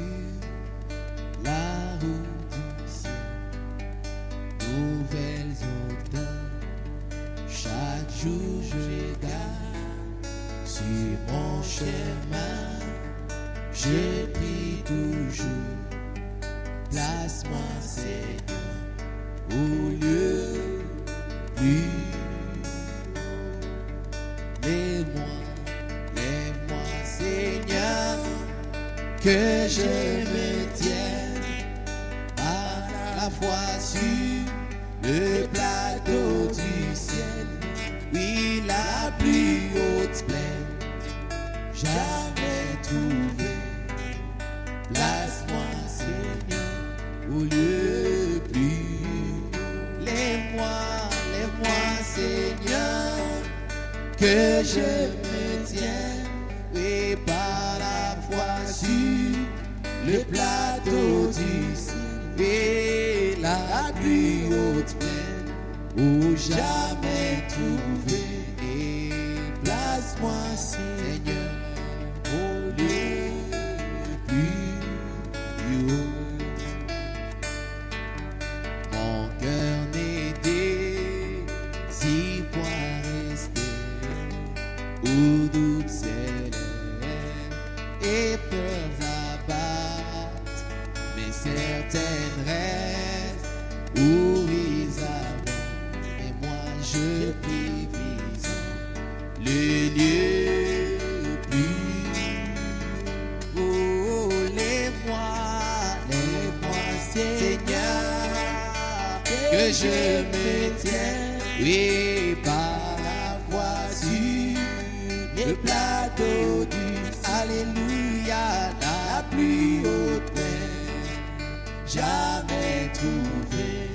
S2: la route du ciel, nouvelles odeurs, chaque jour je garde sur mon chemin, je prie toujours, place-moi Seigneur au lieu plus. Lève-moi Seigneur, que je me tienne à la fois sur le plateau du ciel. Oui, la plus haute plaine, jamais trouvé. Place-moi Seigneur au lieu plus. Lève-moi Seigneur, que je me tienne, oui, par la foi sur le plateau du ciel, et la plus haute plaine où jamais trouvé. Et place-moi Seigneur au lieu plus haut. Mon cœur n'est désir point rester où doute s'élève et peurs abattent, mais certaines restent où ils abondent. Et moi je prie visant le lieu plus haut. Lève-moi Seigneur, que je me tienne, oui, par la voie sur le plateau du Alléluia, la plus haute plaine, jamais trouvée.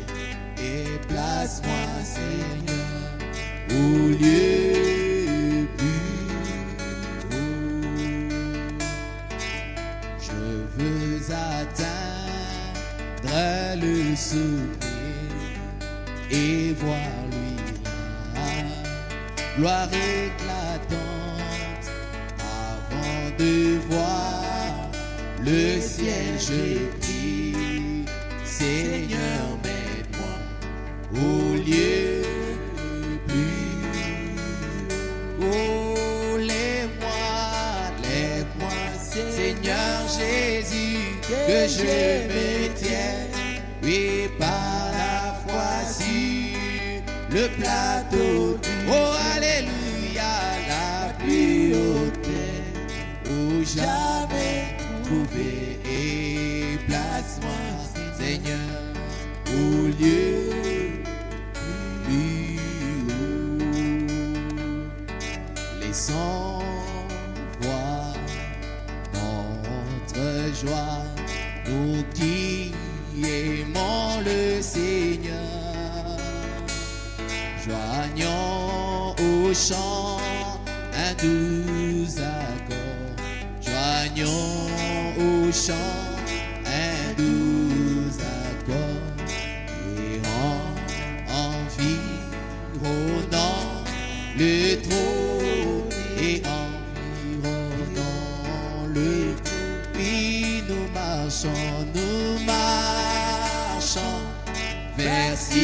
S2: Et place-moi Seigneur au lieu plus haut. Je veux atteindre le sommet et voir lui là, gloire éclatante. Avant de voir le ciel, je prie, Seigneur, mets-moi au lieu plus. Oh, lève-moi, Seigneur Jésus, que je me tienne, oui, par la foi sur le plateau. Oh, alléluia, la plus haute plaine où jamais trouvé. Et place-moi, Seigneur, au lieu plus haut. Laissons voir notre joie, nous qui aimons le Seigneur. Joignons au chant un doux accord. Joignons au chant un doux accord. Et environnant le trône, et environnant le trône, puis nous marchons vers Sion.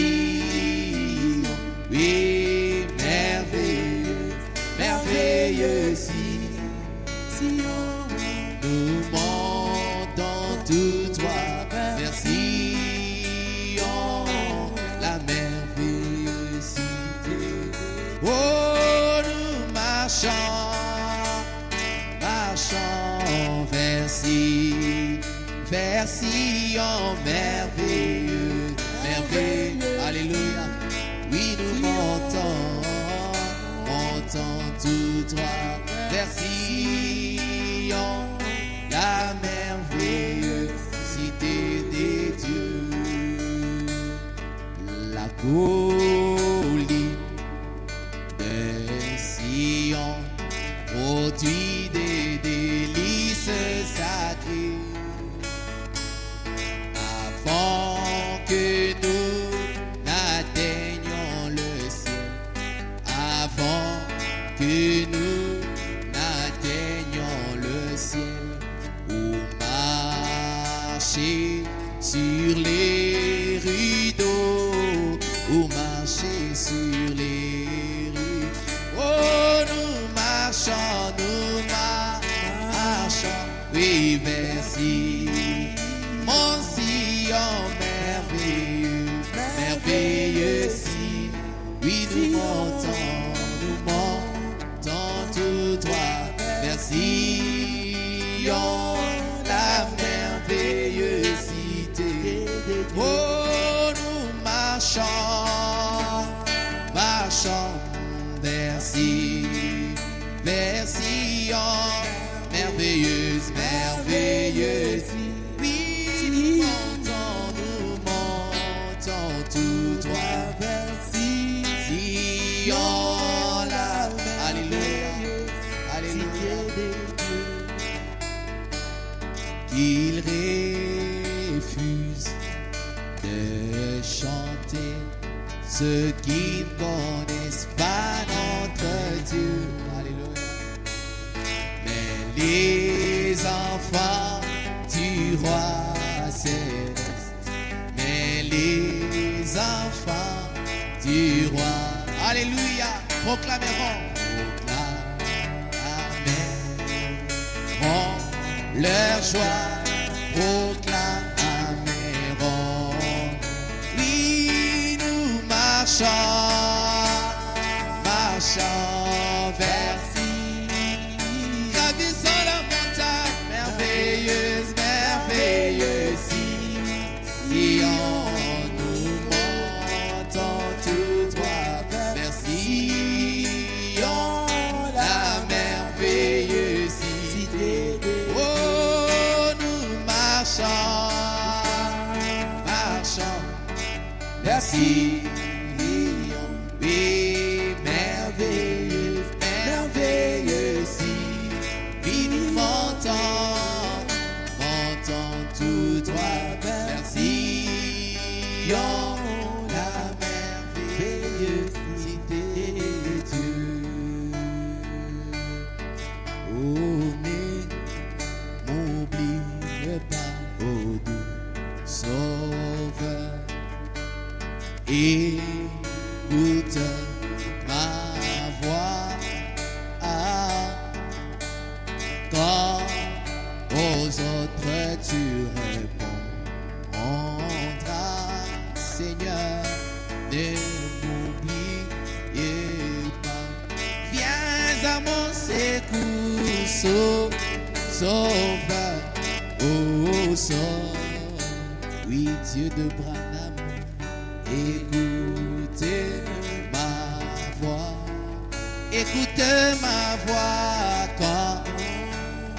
S2: Oui, merveilleux Sion, nous montons tout droit vers Sion, la merveilleuse cité. Oh, nous marchons vers Sion, merveilleux. Alléluia. Oui, nous montons tout droit vers Sion, la merveilleuse cité des dieux. La cour ou marcher sur les rues. Oh, nous marchons, oui, vers mon Sion merveilleux, merveilleux si. Oui, nous montons tout droit vers Sion, la merveilleuse cité. Oh, nous marchons vers Sion, merveilleuse, merveilleuse. Oui, nous montons tout droit vers Sion, la alléluia, alléluia. Qu'il refuse de chanter ceux qui ne connaissent pas notre Dieu. Alléluia. Mais les enfants du roi céleste, mais les enfants du roi, alléluia, proclameront leur joie, proclameront. Oui, nous marchons vers gravissons la montagne merveilleuse, merveilleuse. Si on nous montons tout droit vers Sion, la merveilleuse cité. Oh, nous marchons vers Sion. Oui, merveilleux, merveilleux si. Oui, nous montons tout droit vers Sion, la merveilleuse cité de Dieu. Oh, ne m'oublie pas, oh doux Sauveur, écoute ma voix. Quand aux autres tu répondras, Seigneur, ne m'oublie pas. Viens à mon secours, Sauveur, oh Sauveur. Oui, Dieu de Branham, écoute ma voix. Écoute ma voix quand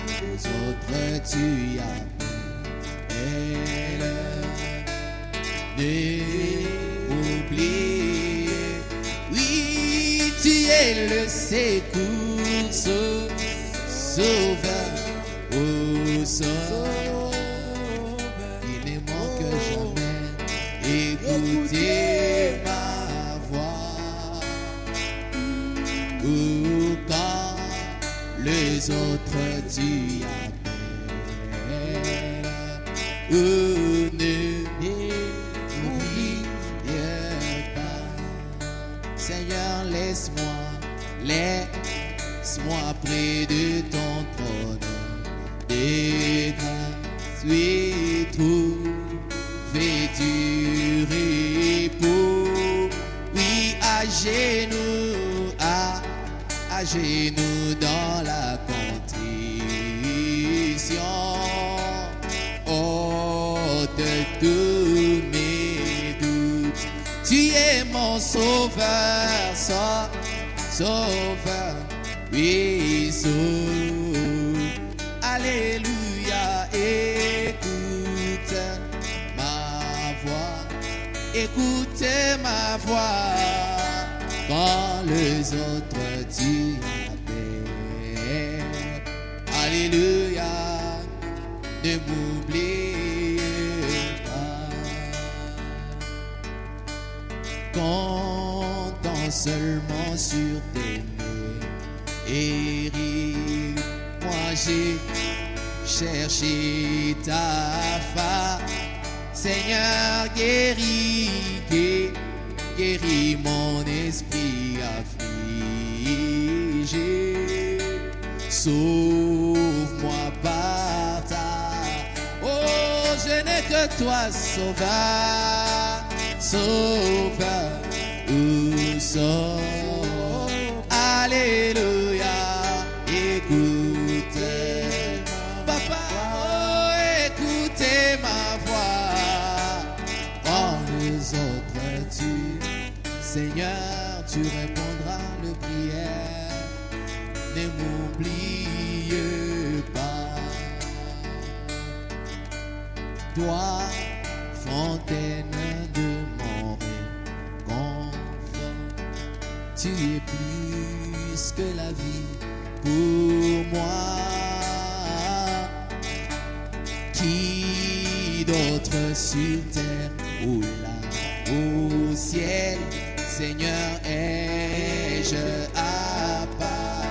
S2: les autres tu appelles. Ne m'oublie, oui, tu es le secours, Sauveur, oh Sauveur. Il ne manque jamais, écoutez ma voix. Ou quand les autres tu appelles, ou ne m'oublie pas. Seigneur, laisse-moi près de ton trône des grâces, oui, trouver du repos, oui, à genoux dans la contrition, ôte tous mes doutes. Tu es mon sauveur, sauveur, oui, sauveur. Alléluia, écoute ma voix, quand les autres tu appelles. Alléluia, ne m'oublie pas. Comptons seulement sur tes mérites. Moi j'ai cherché ta face, Seigneur, guéris toi, Sauveur, Sauveur, où sont? Alléluia, écoutez, Papa, oh, écoutez ma voix. En les autres, Seigneur, tu répondras le prière. Ne m'oublie pas. Toi, fontaine de mon réconfort, tu es plus que la vie pour moi. Qui d'autre sur terre ou là au ciel, Seigneur, ai-je à part?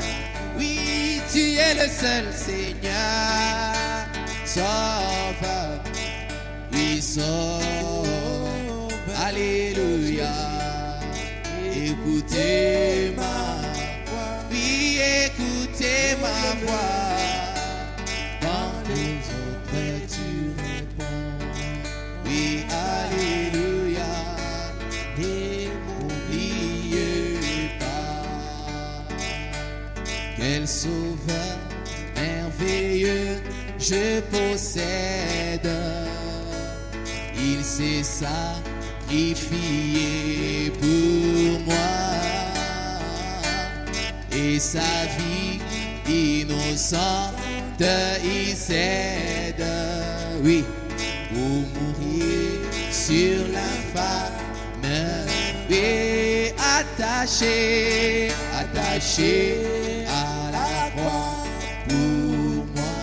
S2: Oui, tu es le seul Seigneur, Sauveur. Oui, sauve, alléluia. Écoutez ma voix, oui, écoutez ma voix. Quand les autres tu réponds, oui, alléluia. Ne m'oubliez pas. Quel sauveur merveilleux je possède. Il s'est sacrifié pour moi, et sa vie innocente il cède, oui, pour mourir sur l'infâme, attaché, attaché à la croix pour moi,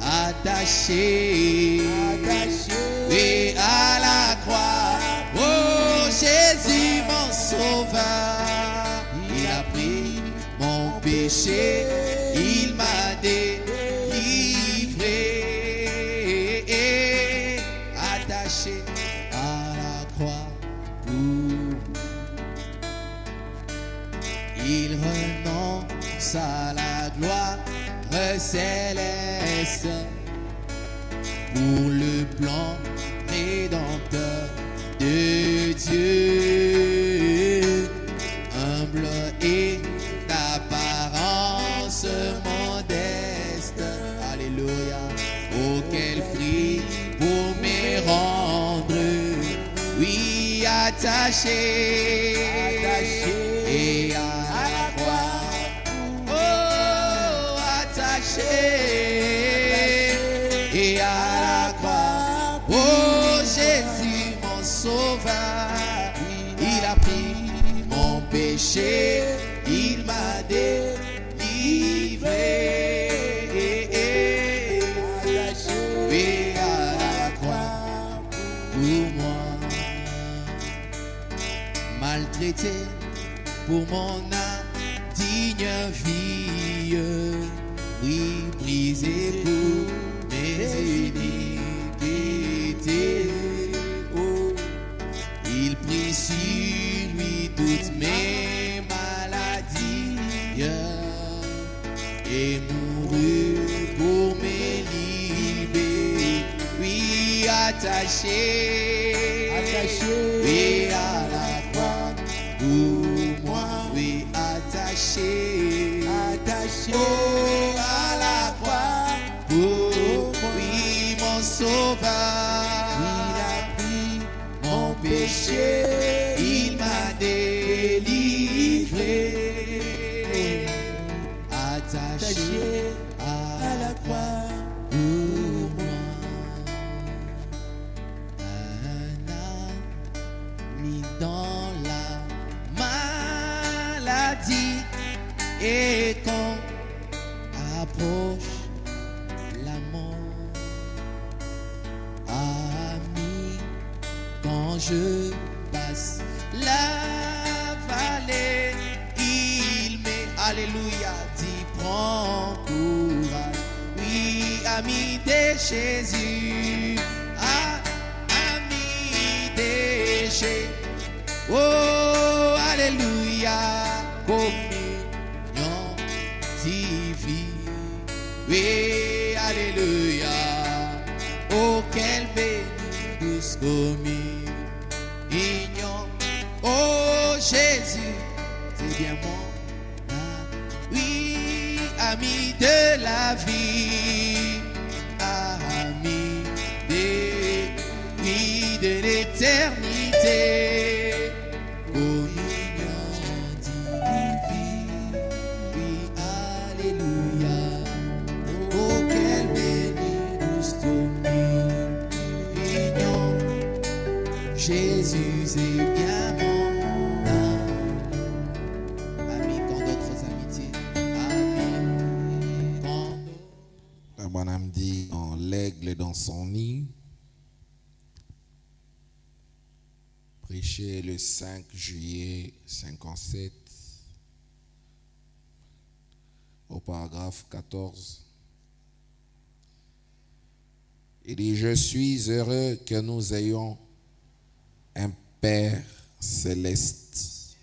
S2: attaché, attaché, oui, à la croix. Oh Jésus mon sauveur, il a pris mon péché, il m'a délivré, attaché à la croix pour. Il renonce à la gloire céleste pour le plan rédempteur de Dieu, humble et d'apparence modeste. Alléluia. Oh quel prix pour me rendre, oui, attaché, attaché et à la croix. Oh, attaché et à la croix. Oh Jésus mon sauveur, il a pris mon péché, il m'a délivré. Et à la croix pour moi, maltraité pour mon indigne vie, oui, brisé pour mes iniquités. Oh, il prit sur lui toutes mes maladies et mourut pour me libérer. Oui, attaché, attaché, oui, à la croix pour moi, oui, attaché, attaché, oh, à la croix pour moi, oui, mon sauveur, il a pris mon péché, il m'a délivré, attaché à la croix pour moi. Un âme mis dans la maladie, et quand approche la mort, ami, quand je passe la vallée, il met, alléluia, dit prends courage, oui, ami de Jésus, ami de Jésus, oh, alléluia, communion divine, oui, alléluia, oh, quelle bénédiction. communion. Oh Jésus, c'est bien mon oui, ami de la vie, ami de l'éternité, communion divine, oui, alléluia, oh quelle bénédiction, communion, Jésus est bien mon ami, quand d'autres amitiés, ami, quand
S1: La bonhomme dit dans l'aigle dans son nid. Prêché le 5 juillet 57 au paragraphe 14. Il dit, je suis heureux que nous ayons un Père céleste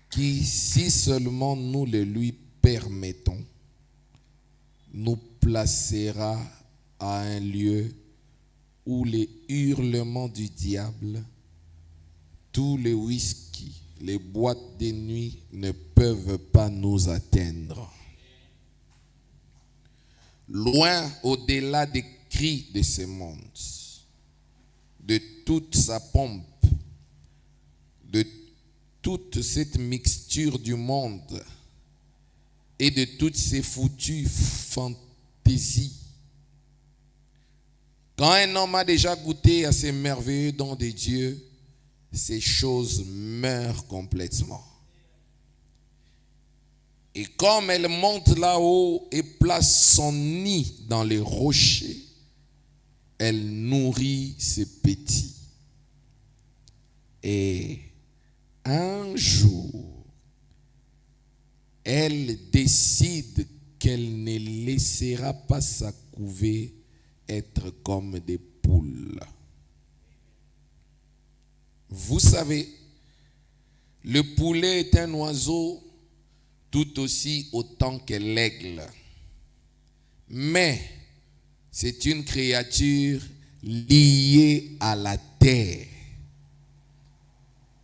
S1: qui, si seulement nous le lui permettons, nous placera à un lieu où les hurlements du diable, tous les whisky, les boîtes de nuit ne peuvent pas nous atteindre. Loin au-delà des cris de ce monde, de toute sa pompe, de toute cette mixture du monde et de toutes ces foutues fantaisies. Quand un homme a déjà goûté à ces merveilleux dons de Dieu, ces choses meurent complètement. Et comme elle monte là-haut et place son nid dans les rochers, elle nourrit ses petits. Et un jour, elle décide qu'elle ne laissera pas sa couvée être comme des poules. Vous savez, le poulet est un oiseau tout aussi autant que l'aigle. Mais c'est une créature liée à la terre.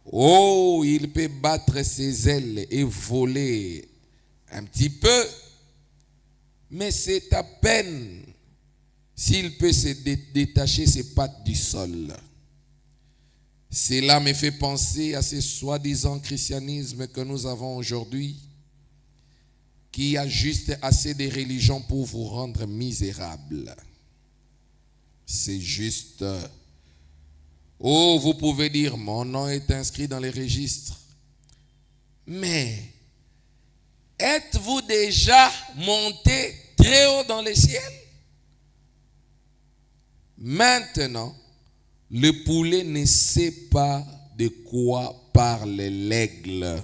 S1: Oh, il peut battre ses ailes et voler un petit peu, mais c'est à peine s'il peut se détacher ses pattes du sol. Cela me fait penser à ce soi-disant christianisme que nous avons aujourd'hui, qui a juste assez de religion pour vous rendre misérable. C'est juste. Oh, vous pouvez dire, mon nom est inscrit dans les registres. Mais, êtes-vous déjà monté très haut dans les ciels? Maintenant, le poulet ne sait pas de quoi parle l'aigle.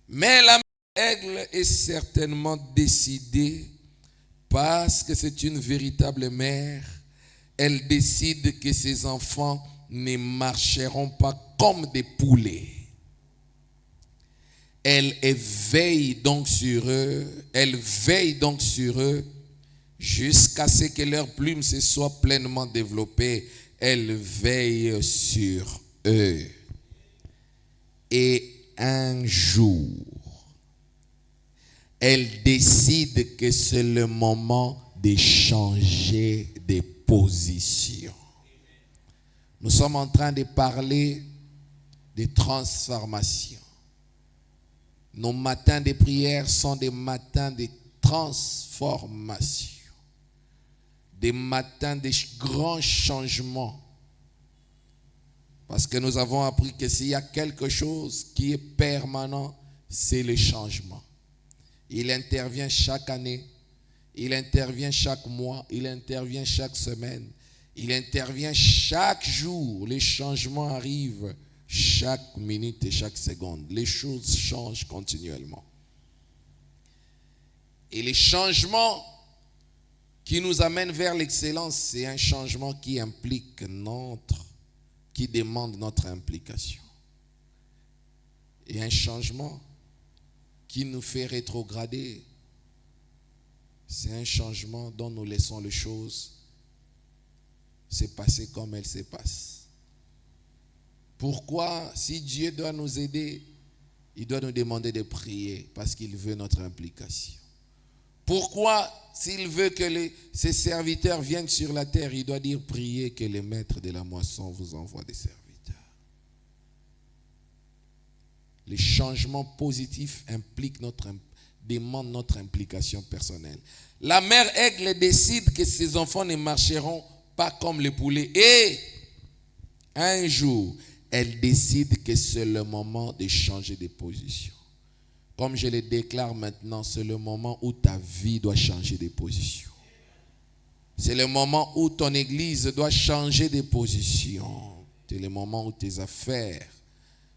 S1: Mais la l'aigle est certainement décidée, parce que c'est une véritable mère. Elle décide que ses enfants ne marcheront pas comme des poulets. Elle veille donc sur eux, jusqu'à ce que leurs plumes se soient pleinement développées. Elle veille sur eux. Et un jour, elle décide que c'est le moment de changer de position. Nous sommes en train de parler de transformation. Nos matins de prière sont des matins de transformation. Des matins de grands changements. Parce que nous avons appris que s'il y a quelque chose qui est permanent, c'est le changement. Il intervient chaque année, il intervient chaque mois, il intervient chaque semaine, il intervient chaque jour. Les changements arrivent chaque minute et chaque seconde. Les choses changent continuellement. Et les changements qui nous amènent vers l'excellence, c'est un changement qui implique qui demande notre implication. Et un changement qui nous fait rétrograder, c'est un changement dont nous laissons les choses se passer comme elles se passent. Pourquoi, si Dieu doit nous aider, il doit nous demander de prier parce qu'il veut notre implication? Pourquoi, s'il veut que ses serviteurs viennent sur la terre, il doit dire priez que les maîtres de la moisson vous envoient des serviteurs? Les changements positifs demandent notre implication personnelle. La mère aigle décide que ses enfants ne marcheront pas comme les poulets. Et un jour, elle décide que c'est le moment de changer de position. Comme je le déclare maintenant, c'est le moment où ta vie doit changer de position. C'est le moment où ton église doit changer de position. C'est le moment où tes affaires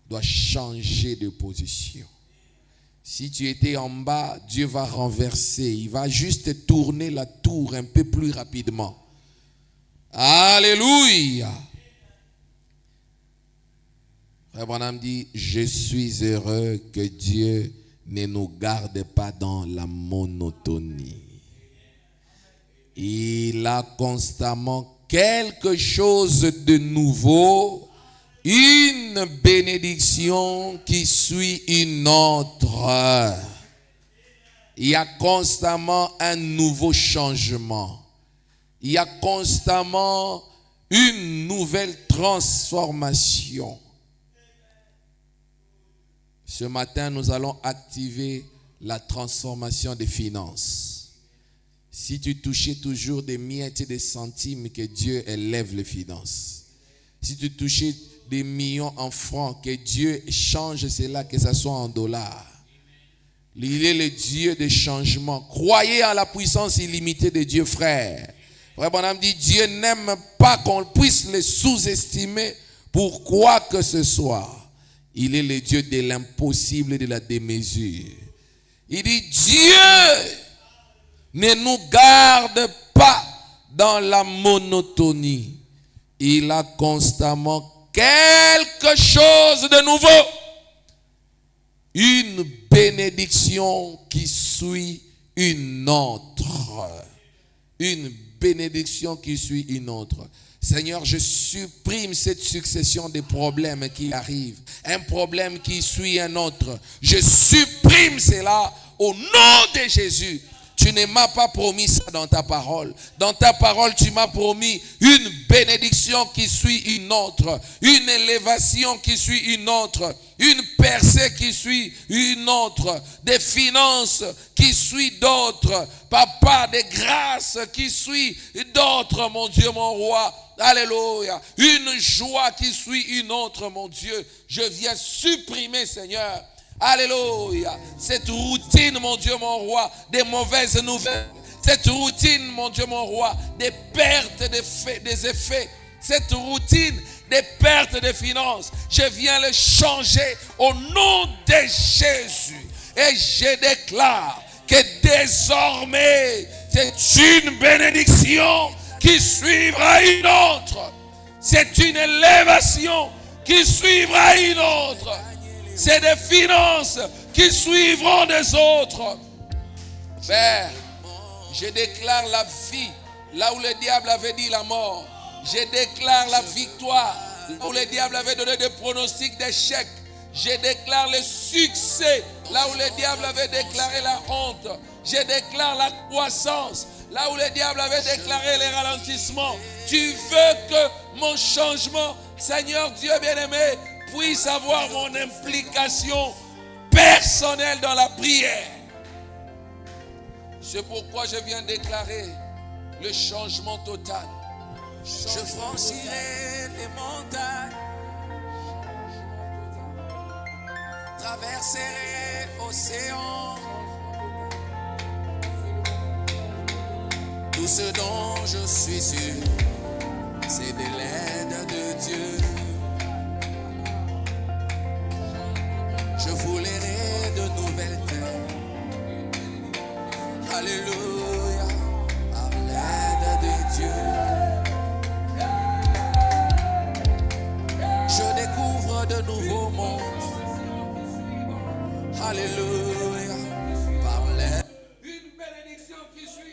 S1: doivent changer de position. Si tu étais en bas, Dieu va renverser. Il va juste tourner la tour un peu plus rapidement. Alléluia. Frère Branham dit, je suis heureux que Dieu ne nous garde pas dans la monotonie. Il a constamment quelque chose de nouveau, une bénédiction qui suit une autre. Il y a constamment un nouveau changement. Il y a constamment une nouvelle transformation. Ce matin, nous allons activer la transformation des finances. Si tu touchais toujours des miettes et des centimes, que Dieu élève les finances. Si tu touchais des millions en francs, que Dieu change cela, que ce soit en dollars. Il est le Dieu des changements. Croyez en la puissance illimitée de Dieu, frère. Frère Branham dit, Dieu n'aime pas qu'on puisse le sous-estimer pour quoi que ce soit. Il est le Dieu de l'impossible et de la démesure. Il dit, Dieu ne nous garde pas dans la monotonie. Il a constamment quelque chose de nouveau. Une bénédiction qui suit une autre. Une bénédiction qui suit une autre. Seigneur, je supprime cette succession de problèmes qui arrivent. Un problème qui suit un autre. Je supprime cela au nom de Jésus. Tu ne m'as pas promis ça dans ta parole. Dans ta parole, tu m'as promis une bénédiction qui suit une autre. Une élévation qui suit une autre. Une percée qui suit une autre. Des finances qui suit d'autres. Papa, des grâces qui suit d'autres, mon Dieu, mon roi. Alléluia. Une joie qui suit une autre, mon Dieu. Je viens supprimer, Seigneur. Alléluia. Cette routine, mon Dieu, mon roi, des mauvaises nouvelles. Cette routine, mon Dieu, mon roi, des pertes des effets. Cette routine des pertes de finances. Je viens le changer au nom de Jésus. Et je déclare que désormais, c'est une bénédiction qui suivra une autre. C'est une élévation qui suivra une autre. C'est des finances qui suivront des autres. Père, je déclare la vie là où le diable avait dit la mort. Je déclare la victoire là où le diable avait donné des pronostics d'échec. Je déclare le succès là où le diable avait déclaré la honte. Je déclare la croissance là où le diable avait déclaré les ralentissements. Tu veux que mon changement, Seigneur Dieu bien-aimé, puisse avoir mon implication personnelle dans la prière. C'est pourquoi je viens déclarer le changement total.
S2: Je franchirai les montagnes, traverserai l'océan. Tout ce dont je suis sûr, c'est de l'aide de Dieu. Je foulerai de nouvelles terres. Alléluia, par l'aide de Dieu. Je découvre de nouveaux mondes. Alléluia, par l'aide.
S1: Une bénédiction qui suit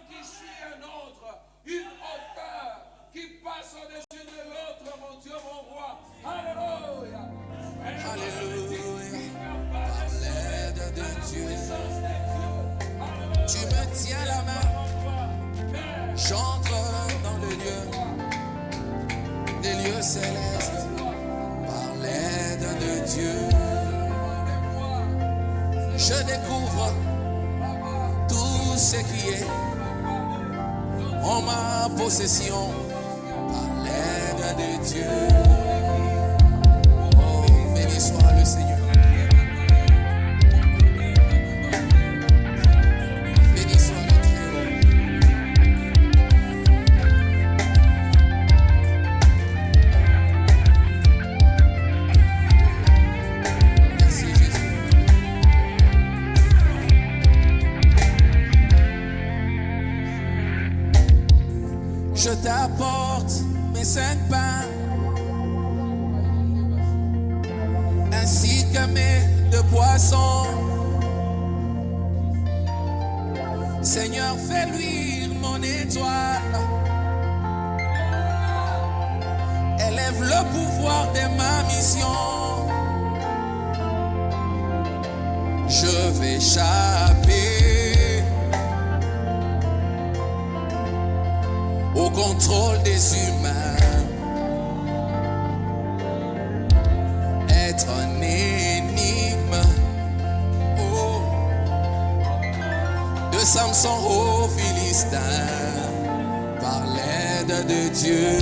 S1: qui suit un autre, une hauteur qui passe au-dessus de l'autre, mon Dieu, mon roi. Alléluia.
S2: Alléluia. Par l'aide de Dieu, tu me tiens la main. J'entre dans le lieu, des lieux célestes. Par l'aide de Dieu, je découvre tout ce qui est en ma possession. Par l'aide de Dieu. Oh, béni soit le Seigneur. Béni soit le Très-Haut. Merci Jésus. Je t'apporte mes 5 pains ainsi que mes 2 poissons. Seigneur, fais luire mon étoile. Élève le pouvoir de ma mission. Je vais échapper au contrôle des humains, être un énigme, oh, de Samson au Philistin, par l'aide de Dieu.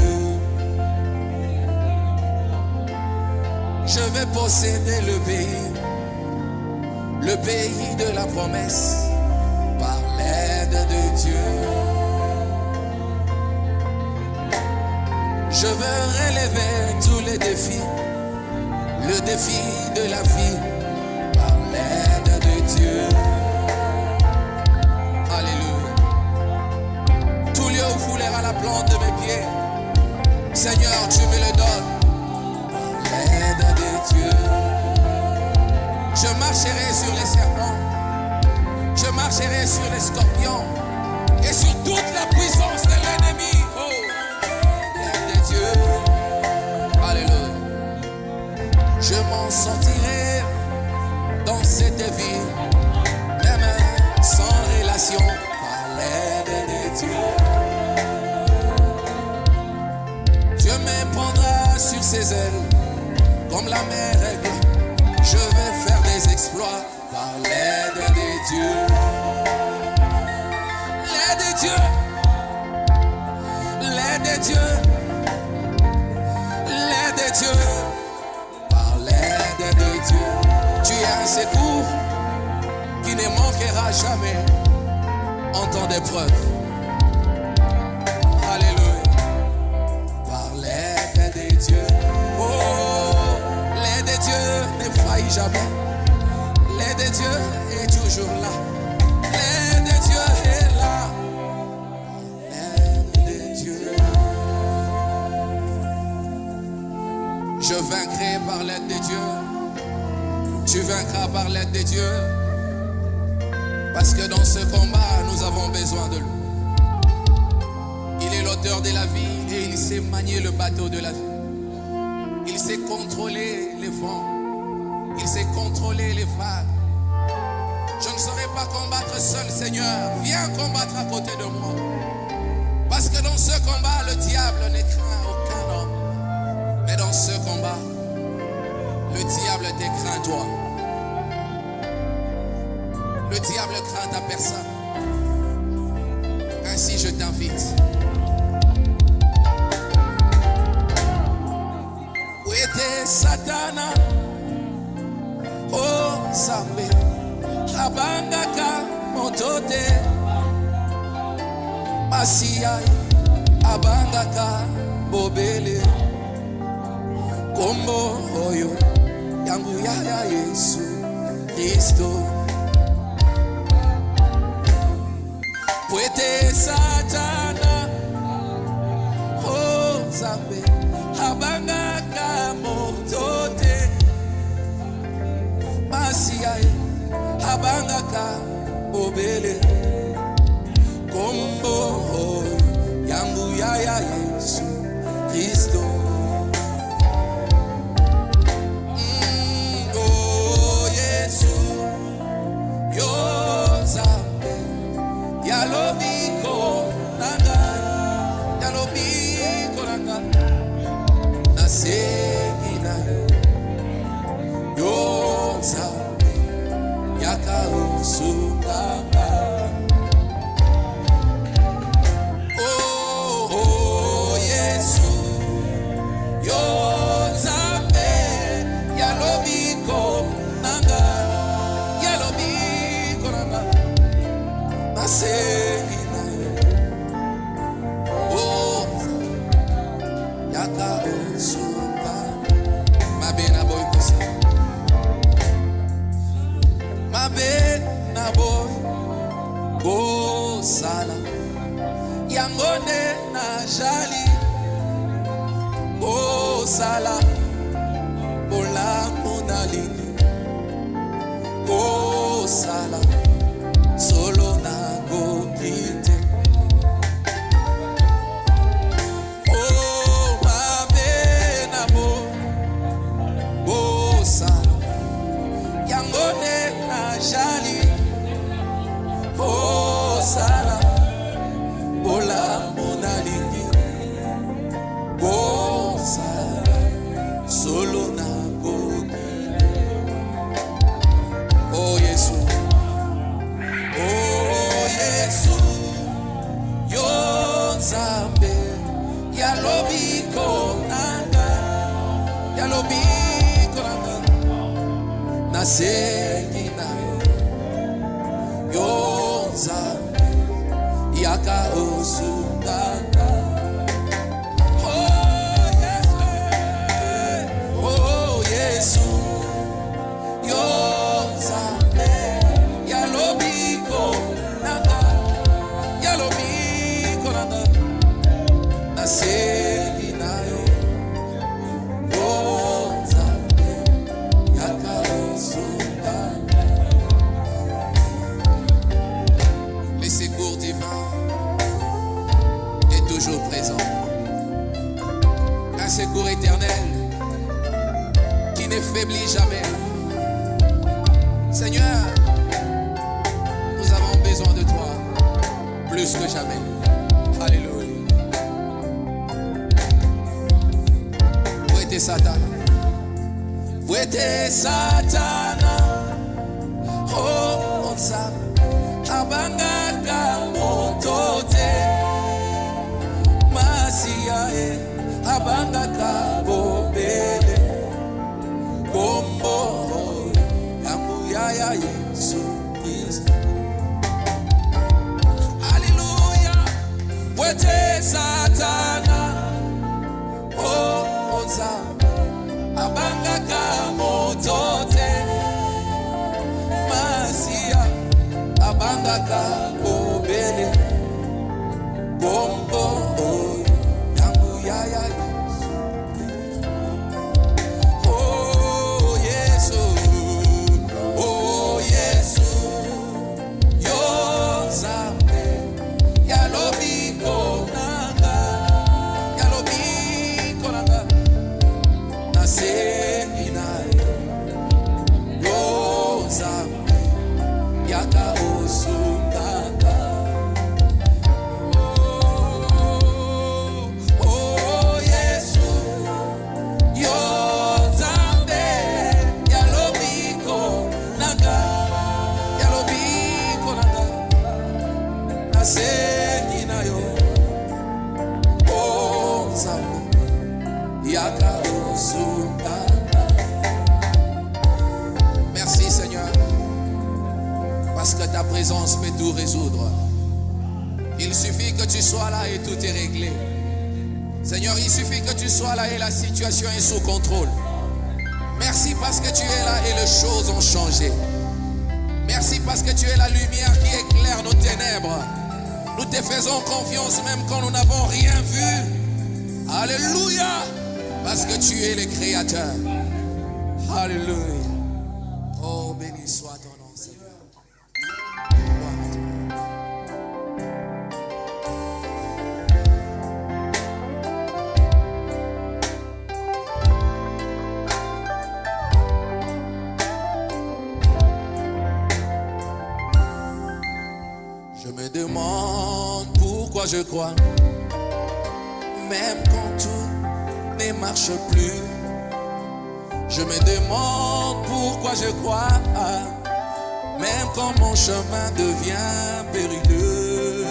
S2: Je vais posséder le pays de la promesse, par l'aide de Dieu. Je veux relever tous les défis, le défi de la vie, par l'aide de Dieu. Alléluia. Tout lieu où foulera la plante de mes pieds, Seigneur, tu me le donnes, par l'aide de Dieu. Je marcherai sur les serpents, je marcherai sur les scorpions et sur toute la puissance de l'ennemi. Oh. Dieu, alléluia. Je m'en sortirai dans cette vie, même sans relation, par l'aide de Dieu. Dieu me prendra sur ses ailes, comme la mer aigle. Je vais faire des exploits, par l'aide de Dieu. L'aide de Dieu, l'aide de Dieu. L'aide de Dieu, par l'aide de Dieu, tu es un secours qui ne manquera jamais en temps d'épreuve. Alléluia, par l'aide de Dieu. Oh, l'aide de Dieu ne faillit jamais. L'aide de Dieu est toujours là. L'aide de Dieu est là. L'aide de Dieu. Je vaincrai par l'aide de Dieu. Tu vaincras par l'aide de Dieu. Parce que dans ce combat, nous avons besoin de lui. Il est l'auteur de la vie et il sait manier le bateau de la vie. Il sait contrôler les vents. Il sait contrôler les vagues. Je ne saurais pas combattre seul, Seigneur. Viens combattre à côté de moi. Parce que dans ce combat, le diable ne craint aucun homme. Mais dans ce combat, le diable te craint toi. Le diable craint ta personne. Ainsi je t'invite. Où était Satana? Oh Zambé, Abangaka Montote, Masia, Abangaka Bobele. Kombo oyo yangu ya Yesu Kristo. Pwete Satana, oh Zambe, Abangaka Motote, Masia, Abangaka Obele, Kombo ya Yesu Kristo. Oh Yesu yo Nzambe ya lobiko nanga, ya lobiko nanga nasengi na yo Nzambe ya kausunganga. Oh Yesu yo Nzambe ya lobiko nanga, ya lobiko nanga nasengi na oh ya kausunganga. Mabe na boy kosa, mabe na boy kosala yangone na jali kosala bolamu na lini kosala solo na gokite. Oh mabe na boy kosala yangone na jali kosala bolamu na lini kosala solo na gokite. Oh Yesu, oh Yesu yo Nzambe ya lobiko nanga, ya lobiko nanga nasengi na yo Nzambe ya kausunganga. Oh Yesu yo Nzambe ya lobiko nanga, ya lobiko nanga nasengi na yo Nzambe ya kausunganga. Le secours divin est toujours présent. Un secours éternel qui ne faiblit jamais. Seigneur, nous avons besoin de toi plus que jamais. Alléluia. Où était Satan? Où était Satan? Oh, on s'en abangaka motote masia abangaka bobele kombo ya Yesu Kristo. Alléluia. Wete Satana oh onza abangaka motote masia abangaka bobele kombo ya Yesu. Oh Yesu, oh Yesu yo Nzambe ya lobiko nanga, ya lobiko nanga nasengi na yo Nzambe ya kausunganga. Oh Yesu yo Nzambe ya lobiko nanga, ya lobiko nanga nasengi na yo oh Nzambe ya kausunganga. Merci Seigneur, parce que ta présence peut tout résoudre. Il suffit que tu sois là et tout est réglé. Seigneur, il suffit que tu sois là et la situation est sous contrôle. Merci parce que tu es là et les choses ont changé. Merci parce que tu es la lumière qui éclaire nos ténèbres. Nous te faisons confiance même quand nous n'avons rien vu. Alléluia. Parce que tu es le Créateur. Alléluia. Oh, béni soit ton nom, Seigneur. Gloire à toi. pourquoi je crois. Même quand tout ne marche plus, je me demande pourquoi je crois. Même quand mon chemin devient périlleux.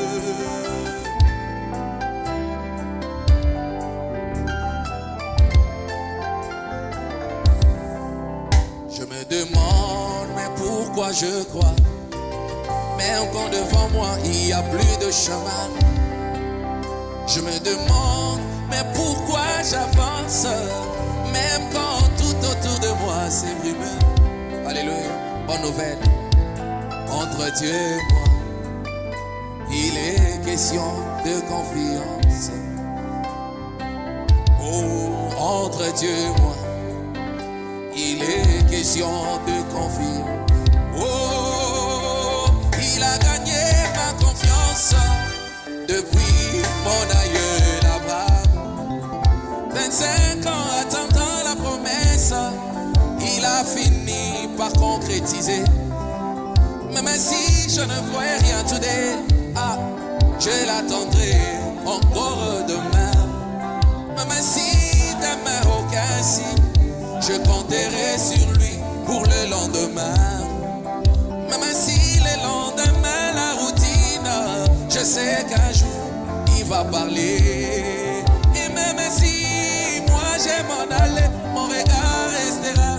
S2: Je me demande, mais pourquoi je crois? Même quand devant moi il n'y a plus de chemin. Je me demande, mais pourquoi j'avance? Même quand tout autour de moi c'est brumeux. Alléluia, bonne nouvelle. Entre Dieu et moi, il est question de confiance. Oh, entre Dieu et moi, il est question de confiance. Oh, il a gagné ma confiance depuis mon aïeul Abraham. 25 ans attendant la promesse, il a fini par concrétiser. Même si je ne vois rien today, je l'attendrai encore demain. Même si demain aucun signe, je compterai sur lui pour le lendemain. Même si le lendemain la routine, je sais qu'un jour il va parler. Et même si moi j'ai m'en aller, mon regard restera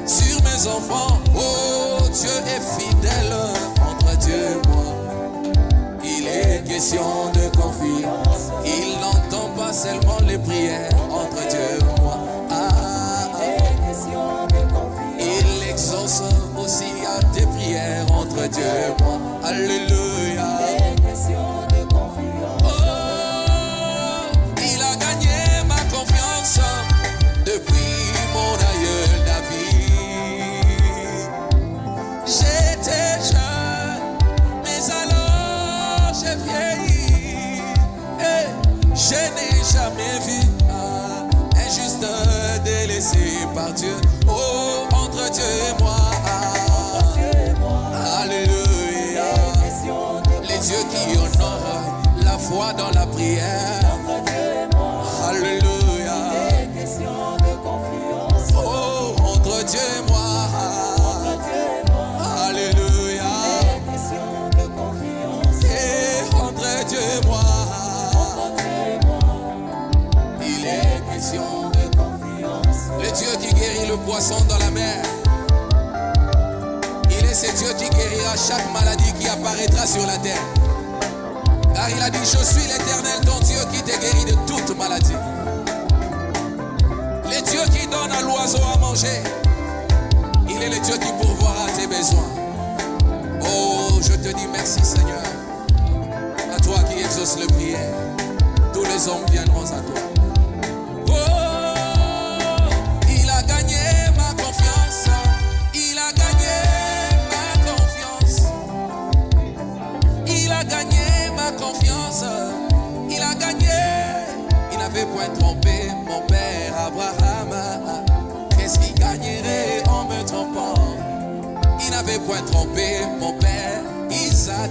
S2: sur mes enfants. Oh, Dieu est fidèle. Entre Dieu et moi, il est question de confiance. Il n'entend pas seulement les prières. Entre Dieu et moi, il exauce aussi à tes prières. Entre Dieu et moi, alléluia. Oh, il a gagné ma confiance depuis mon aïeul David. J'étais jeune, mais alors j'ai vieilli. Je n'ai jamais vu un juste délaissé par Dieu. Oh, entre Dieu et moi, alléluia. Les dieux qui honorent la foi dans la prière. Alléluia. Oh, entre Dieu et moi, alléluia. Et entre Dieu et moi, il est question de confiance. Le Dieu qui guérit le poisson dans la mer, il est ce Dieu qui guérira chaque maladie qui apparaîtra sur la terre. Car il a dit, je suis l'Éternel, ton Dieu qui te guérit de toute maladie. Le Dieu qui donne à l'oiseau à manger, il est le Dieu qui pourvoira tes besoins. Oh, je te dis merci Seigneur. À toi qui exauces le prière, tous les hommes viendront à toi. Oh, il a gagné ma confiance. Il a gagné ma confiance. Il a gagné ma confiance. Il a gagné. Il n'avait point trompé mon père Abraham. Qu'est-ce qu'il gagnerait en me trompant? Il n'avait point trompé mon père Isaac.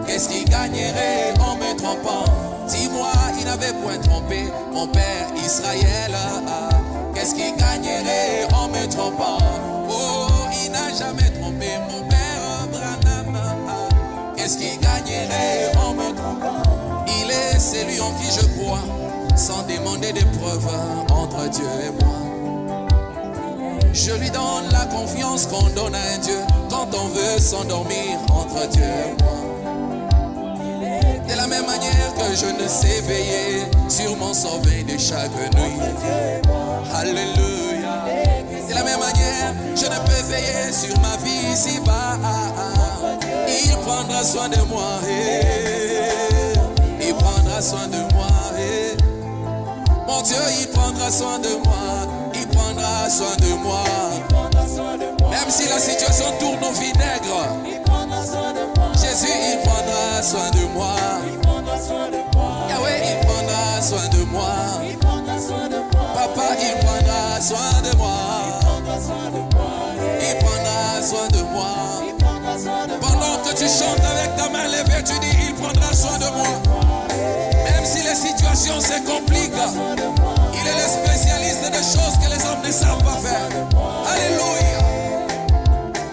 S2: Qu'est-ce qu'il gagnerait en me trompant? Dis-moi, il n'avait point trompé mon père Israël. Qu'est-ce qu'il gagnerait en me trompant? Oh, il n'a jamais trompé mon père Branham. Qu'est-ce qu'il gagnerait en me trompant? Il est celui en qui je crois, sans demander des preuves. Entre Dieu et moi, je lui donne la confiance qu'on donne à un Dieu quand on veut s'endormir. Entre Dieu et moi, de la même manière que je ne sais veiller sur mon sommeil de chaque nuit. Alléluia. De la même manière, je ne peux veiller sur ma vie ici-bas. Il prendra soin de moi. Il prendra soin de moi. Mon Dieu, il prendra soin de moi. Il prendra soin de moi. Même si la situation tourne au vinaigre, Jésus, il prendra soin de moi. Yahweh, il prendra soin de moi. Papa, il prendra soin de moi. Il prendra soin de moi. Pendant que tu chantes avec ta main levée, tu dis, il prendra soin de moi.
S1: situation se complique, il est le spécialiste des choses que les hommes ne savent pas faire. Alléluia.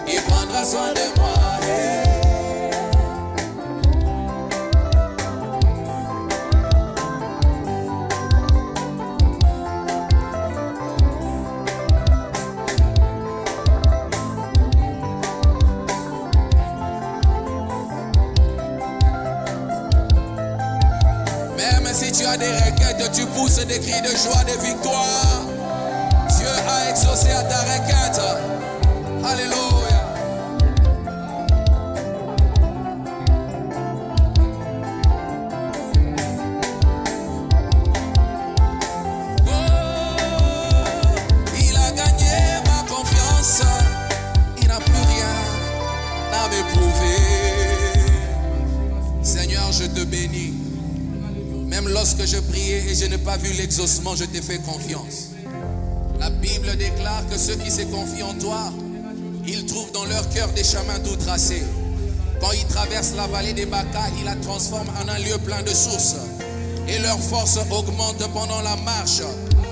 S1: Il prendra soin de moi. Si tu as des requêtes, tu pousses des cris de joie, de victoire. Dieu a exaucé à ta requête. Alléluia. Oh, il a gagné ma confiance. Il n'a plus rien à m'éprouver. Seigneur, je te bénis. Même lorsque je priais et je n'ai pas vu l'exaucement, je t'ai fait confiance. La Bible déclare que ceux qui se confient en toi, ils trouvent dans leur cœur des chemins tout tracés. Quand ils traversent la vallée des Baca, ils la transforment en un lieu plein de sources. Et leur force augmente pendant la marche.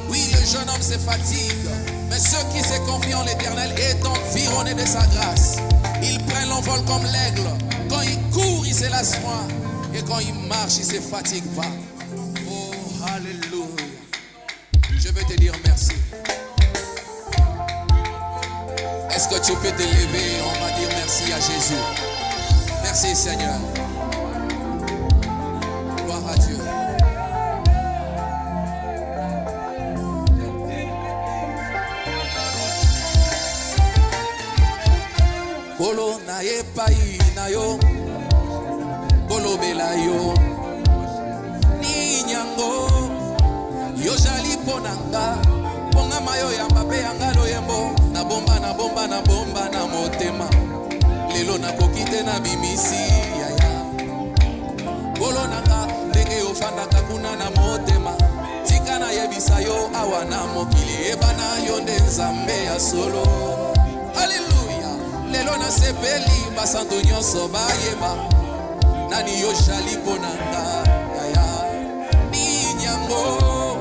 S1: Oui, le jeune homme se fatigue, mais ceux qui se confient en l'Éternel est environné de sa grâce. Ils prennent l'envol comme l'aigle. Quand ils courent, ils se lassent moins. Et quand ils marchent, ils ne se fatiguent pas. Oh, alléluia. Je veux te dire merci. Est-ce que tu peux te lever? On va dire merci à Jésus. Merci Seigneur. Gloire à Dieu. Kolo na ye pai na yo. Kolo bela yo. Ni nyango. Yo jali ponanga. Ponga mayo ya mabe yanga lo yembo. Na bomba na bomba na bomba na motema. Lelo na kokite na bimisi yaya. Kolo nanga ndenge ofanda kakuna na motema. Tika na yebisa yo awana mokili. Ebana yo nde nzambe ya solo. Hallelujah. Lelo na sepeli basanto nyonso bayeba. Nani yo jali ponanga yaya. Ni nyango.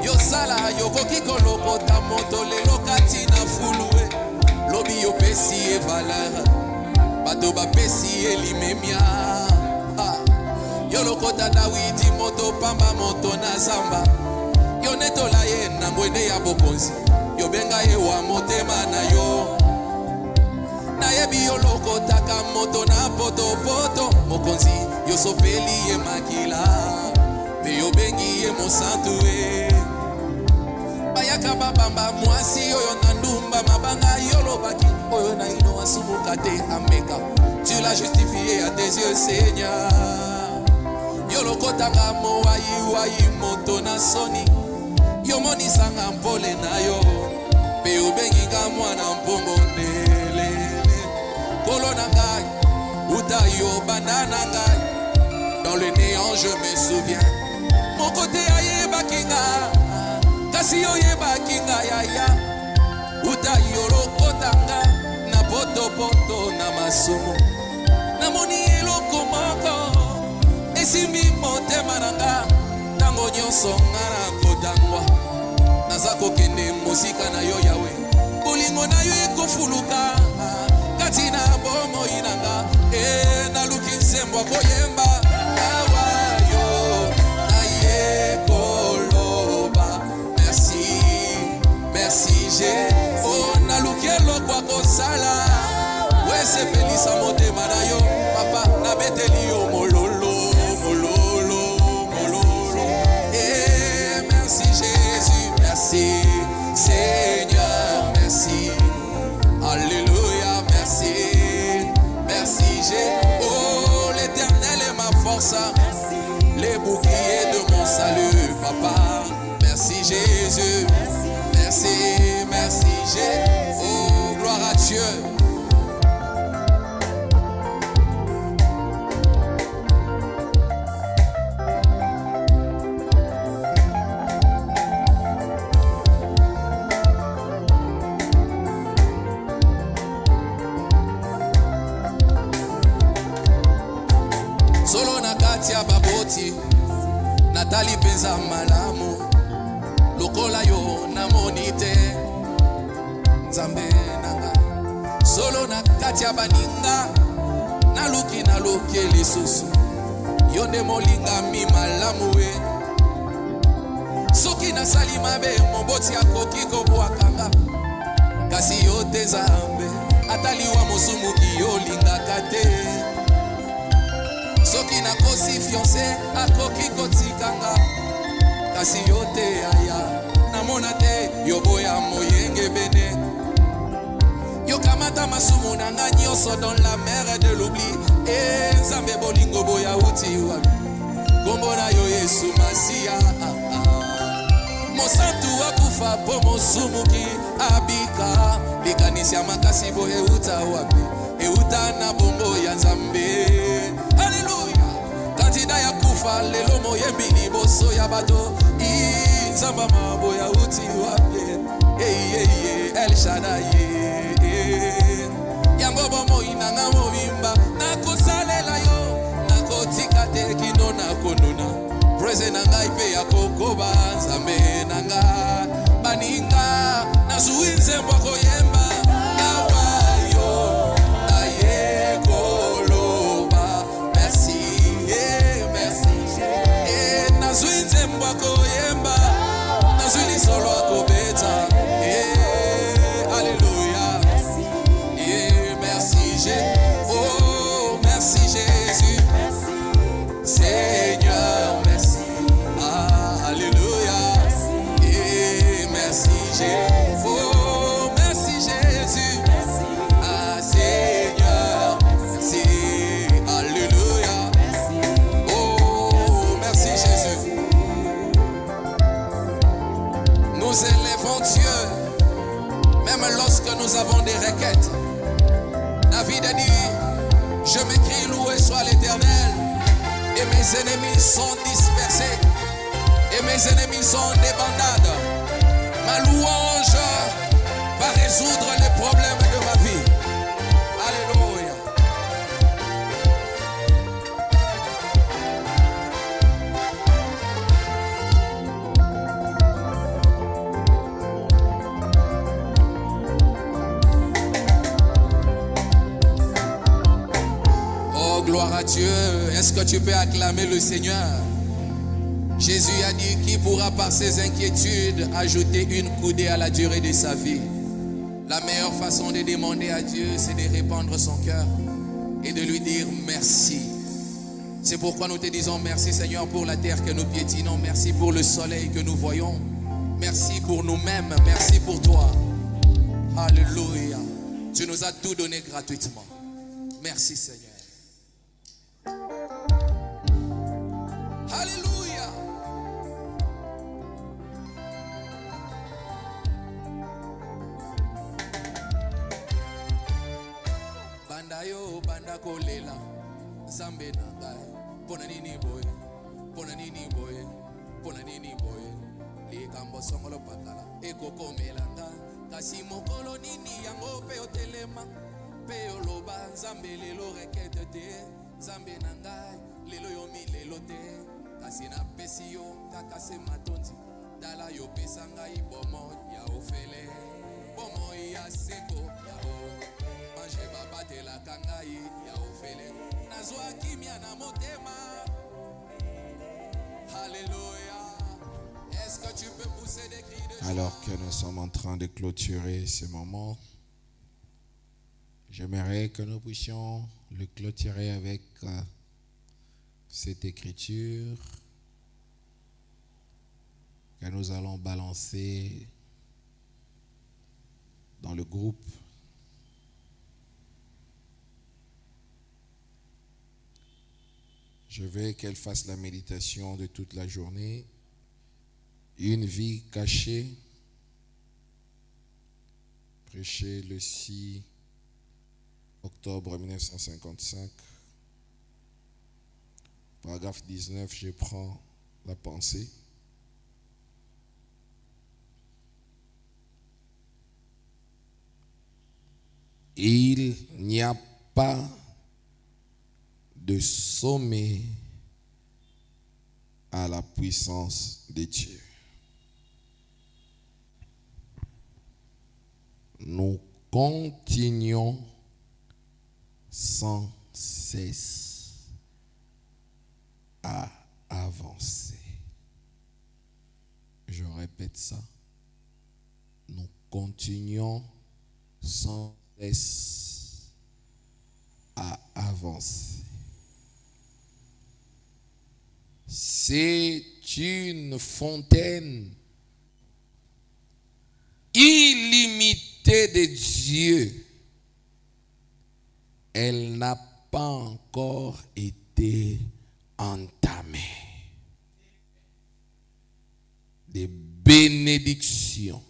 S1: Yo sala yo koki kolokota moto lelo kati na fulue. Lobi yo pesi e valeur. Bato ba pesi e limemia. Yo lokota Dawidi moto pamba moto na zamba. Yo netola ye na ngwende ya bokonzi. Yo benga ye wa motema na yo. Na yebi yo lokota ka moto na poto poto. Mokonzi yo sopeli ye makila. Me yo bengi ye mosantu e. Bayaka babamba mwasi oyo na ndumba mabanga yolo baki oyo na ino asumuka te ameka. Tu l'as justifié à tes yeux Seigneur. Yolo kotanga mo wayi moto na soni. Yo moni sanga mpole na yo. Pe obengi nga mwana mpongo nelele. Kolo na ngai uta yo banana ngai. Dans le néant je me souviens. Mon côté aye bakinga. Kasi yo yeba kinga yaya. Uta yolo kotanga. Na poto poto na masomo. Na moni eloko moko. Esimi motema nanga. Tango nyonso nga na kodangwa. Naza kokende mosika na yo yawe. Bolingo na yo ekofuluka. Kati na bomo inanga. Naluki nzembwa koyemba. Awa yo na ye koloba. Merci Jésus. Oh nalukelo kwa kosala. Wese pelisa motema na yo. Papa na beteli yo mololo. Merci Jésus. Merci Seigneur. Merci. Alléluia. Merci. Merci Jésus. Oh l'Éternel est ma force. Les boucliers de mon salut. Papa. Merci Jésus. Merci Jésus. Oh, gloire à Dieu. Solo na kati ya baboti.
S2: ozali penza malamu lokola yo namoni te nzambe nanga solo na kati ya baninga naluki lisusu yo nde molingami malamu we soki nasali mabe moboti akoki kobwakanga kasi yo te nzambe ataliwa mosumuki yolingaka te soki nakosi fiance akoki kotikanga kasi yo te aya namona te yoboya moyenge bene yokamata masumu nanga nyonso dans la mer de l'oubli nzambe bolingo boya uti wapi kombo na yo Yesu Masiya mosantu akufa po mosumuki abika likanisi ya makasi bo euta wapi euta na bongo ya nzambe haleluya kandida ya kufa lelo moyembi liboso ya bato nzamba mabo ya uti wapi El Shaddai yango bomo inanga mobimba nakosalela yo nakotika te kino nakonuna prese na ngai pe ya kokoba nzambe na nga baninga nazwi nzembo koyemba yawa yo naye koloba merci merci nazwi nzembo koyemba nazwi lisolo akobeta alléluia merci oh merci Jésus Seigneur merci alléluia merci Jésus oh merci Jésus Seigneur merci alléluia oh merci Jésus nous élèvons Dieu même lorsque nous avons des requêtes. David a dit, je m'écris loué soit l'Éternel et mes ennemis sont dispersés et mes ennemis sont des bandades. Ma louange va résoudre les problèmes de ma vie. Alléluia. Gloire à Dieu. Est-ce que tu peux acclamer le Seigneur? Jésus a dit, qui pourra par ses inquiétudes ajouter une coudée à la durée de sa vie? La meilleure façon de demander à Dieu, c'est de répandre son cœur et de lui dire merci. C'est pourquoi nous te disons merci Seigneur pour la terre que nous piétinons. Merci pour le soleil que nous voyons. Merci pour nous-mêmes. Merci pour toi. Alléluia. Tu nous as tout donné gratuitement. Merci Seigneur. Alléluia. Banda yo banda kolela zambe na ngai pona nini boye pona nini boye pona nini boye likambo songolo patala ekokomela nga kasi mokolo nini yango pe otelema pe oloba nzambe lelo rekete te nzambe na ngai lelo yo milelo te kasi na pesi yo kaka se matondi tala yo pesa ngai bomo ya ofele bomo ya seko ya o anje babatelaka ngai ya ofele nazwa kimia na motema. Alléluia. Est-ce que tu peux pousser des cris de joie?
S3: Alors que nous sommes en train de clôturer ce moment, j'aimerais que nous puissions le clôturer avec cette écriture que nous allons balancer dans le groupe. Je veux qu'elle fasse la méditation de toute la journée. Une vie cachée, prêché le 6 octobre 1955. Paragraphe 19, je prends la pensée. Il n'y a pas de sommet à la puissance de Dieu. Nous continuons sans cesse à avancer. Je répète ça. Nous continuons sans cesse à avancer. C'est une fontaine illimitée de Dieu. Elle n'a pas encore été entamée. Des bénédictions,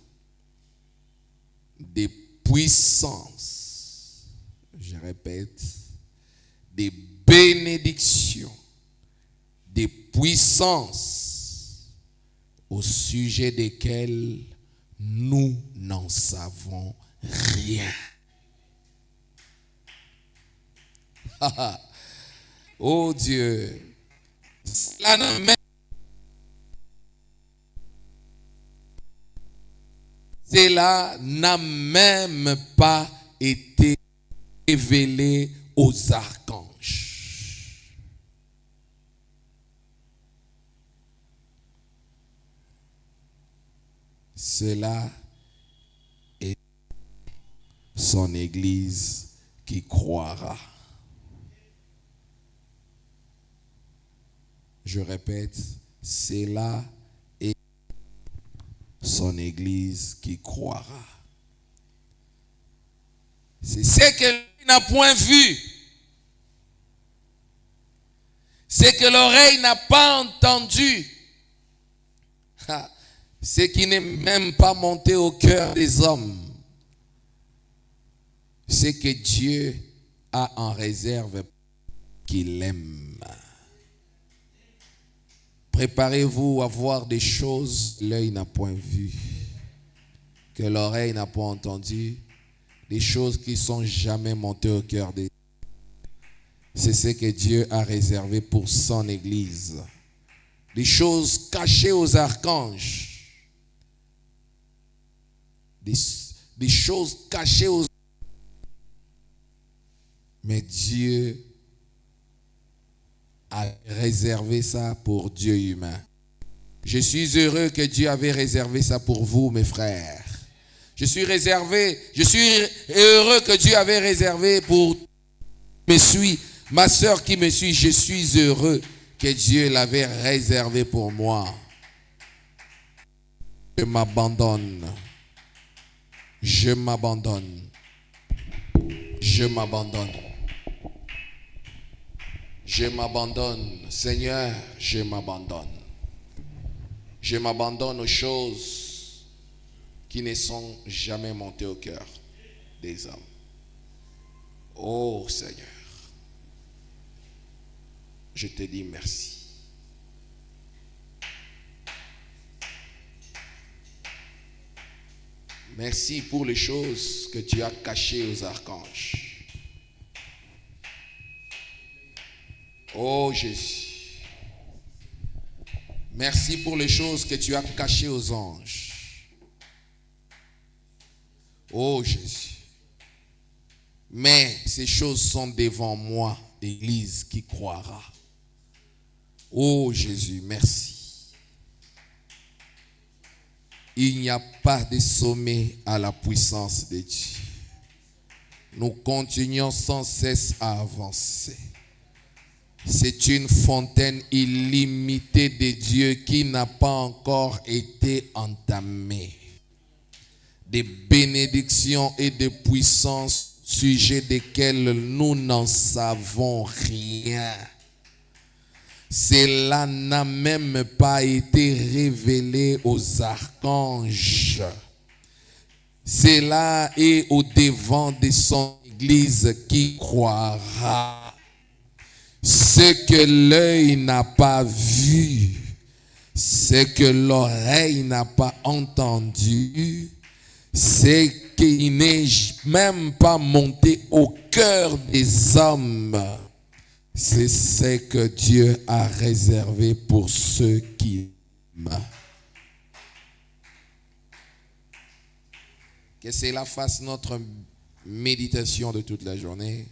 S3: des puissances, je répète, des bénédictions, des puissances au sujet desquelles nous n'en savons rien. Oh Dieu, cela n'a même pas été révélé aux archanges. Cela est son Église qui croira. Je répète, c'est là et son Église qui croira. C'est ce que l'œil n'a point vu. C'est que l'oreille n'a pas entendu. Ce qui n'est même pas monté au cœur des hommes. C'est que Dieu a en réserve qu'il aime. Préparez-vous à voir des choses que l'œil n'a point vues, que l'oreille n'a pas entendues, des choses qui ne sont jamais montées au cœur des hommes. C'est ce que Dieu a réservé pour son Église. Des choses cachées aux archanges. Des choses cachées aux... Mais Dieu a réservé ça pour Dieu humain. Je suis heureux que Dieu avait réservé ça pour vous, mes frères. Je suis heureux que Dieu avait réservé pour me suit, ma soeur qui me suit. Je suis heureux que Dieu l'avait réservé pour moi. Je m'abandonne. Je m'abandonne. Je m'abandonne. Je m'abandonne, Seigneur, je m'abandonne. Je m'abandonne aux choses qui ne sont jamais montées au cœur des hommes. Oh Seigneur, je te dis merci. Merci pour les choses que tu as cachées aux archanges. Oh Jésus, merci pour les choses que tu as cachées aux anges. Oh Jésus, mais ces choses sont devant moi, l'Église qui croira. Oh Jésus, merci. Il n'y a pas de sommet à la puissance de Dieu. Nous continuons sans cesse à avancer. C'est une fontaine illimitée de Dieu qui n'a pas encore été entamée. Des bénédictions et des puissances sujet desquelles nous n'en savons rien. Cela n'a même pas été révélé aux archanges. Cela est au devant de son Église qui croira. Ce que l'œil n'a pas vu, ce que l'oreille n'a pas entendu, ce qui n'est même pas monté au cœur des hommes, C'est ce que Dieu a réservé pour ceux qui l'aiment. Que cela fasse notre méditation de toute la journée,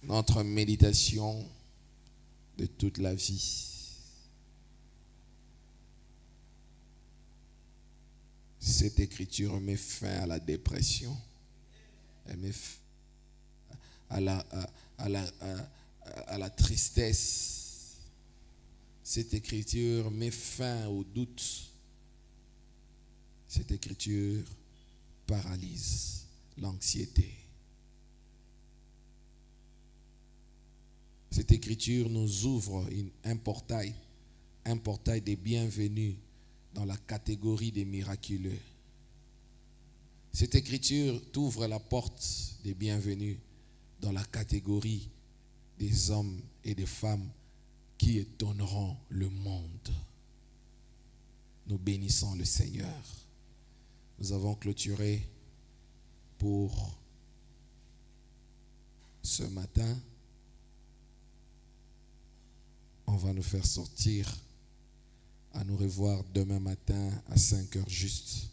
S3: notre méditation de toute la vie. Cette écriture met fin à la dépression. Elle met fin à la tristesse. Cette écriture met fin au doute. Cette écriture paralyse l'anxiété. Cette écriture nous ouvre un portail des bienvenus dans la catégorie des miraculeux. Cette écriture t'ouvre la porte des bienvenus dans la catégorie des hommes et des femmes qui étonneront le monde. Nous bénissons le Seigneur. Nous avons clôturé pour ce matin. On va nous faire sortir, à nous revoir demain matin à 5 heures juste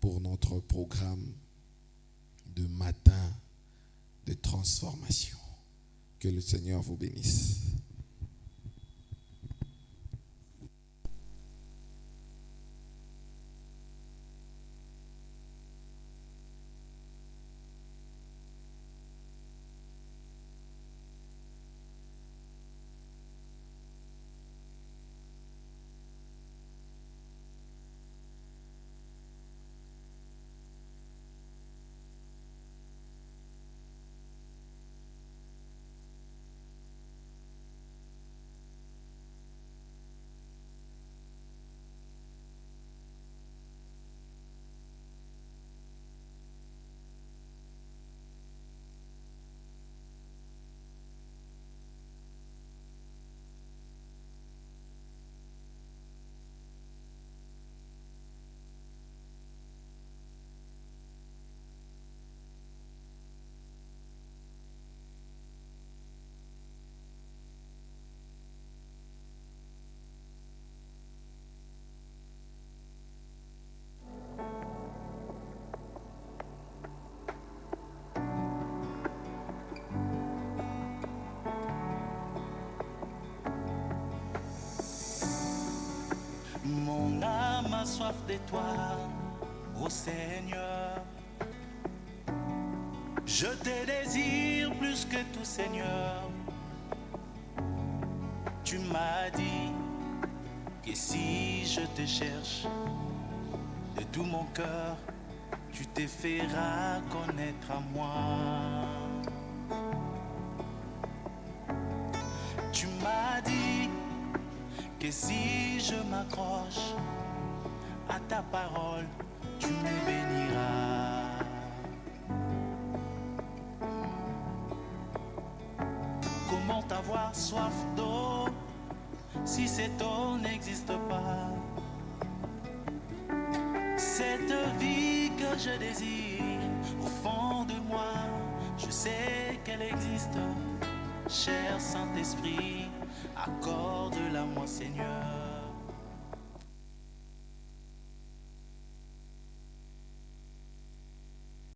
S3: pour notre programme de matin de transformation. Que le Seigneur vous bénisse.
S2: Mon âme a soif de toi, ô Seigneur. Je te désire plus que tout, Seigneur. Tu m'as dit que si je te cherche de tout mon cœur, tu te feras connaître à moi. Tu m'as dit que si je m'accroche à ta parole, tu me béniras. Comment avoir soif d'eau si cette eau n'existe pas? Cette vie que je désire au fond de moi, je sais qu'elle existe. Cher Saint-Esprit, accorde-la moi, Seigneur.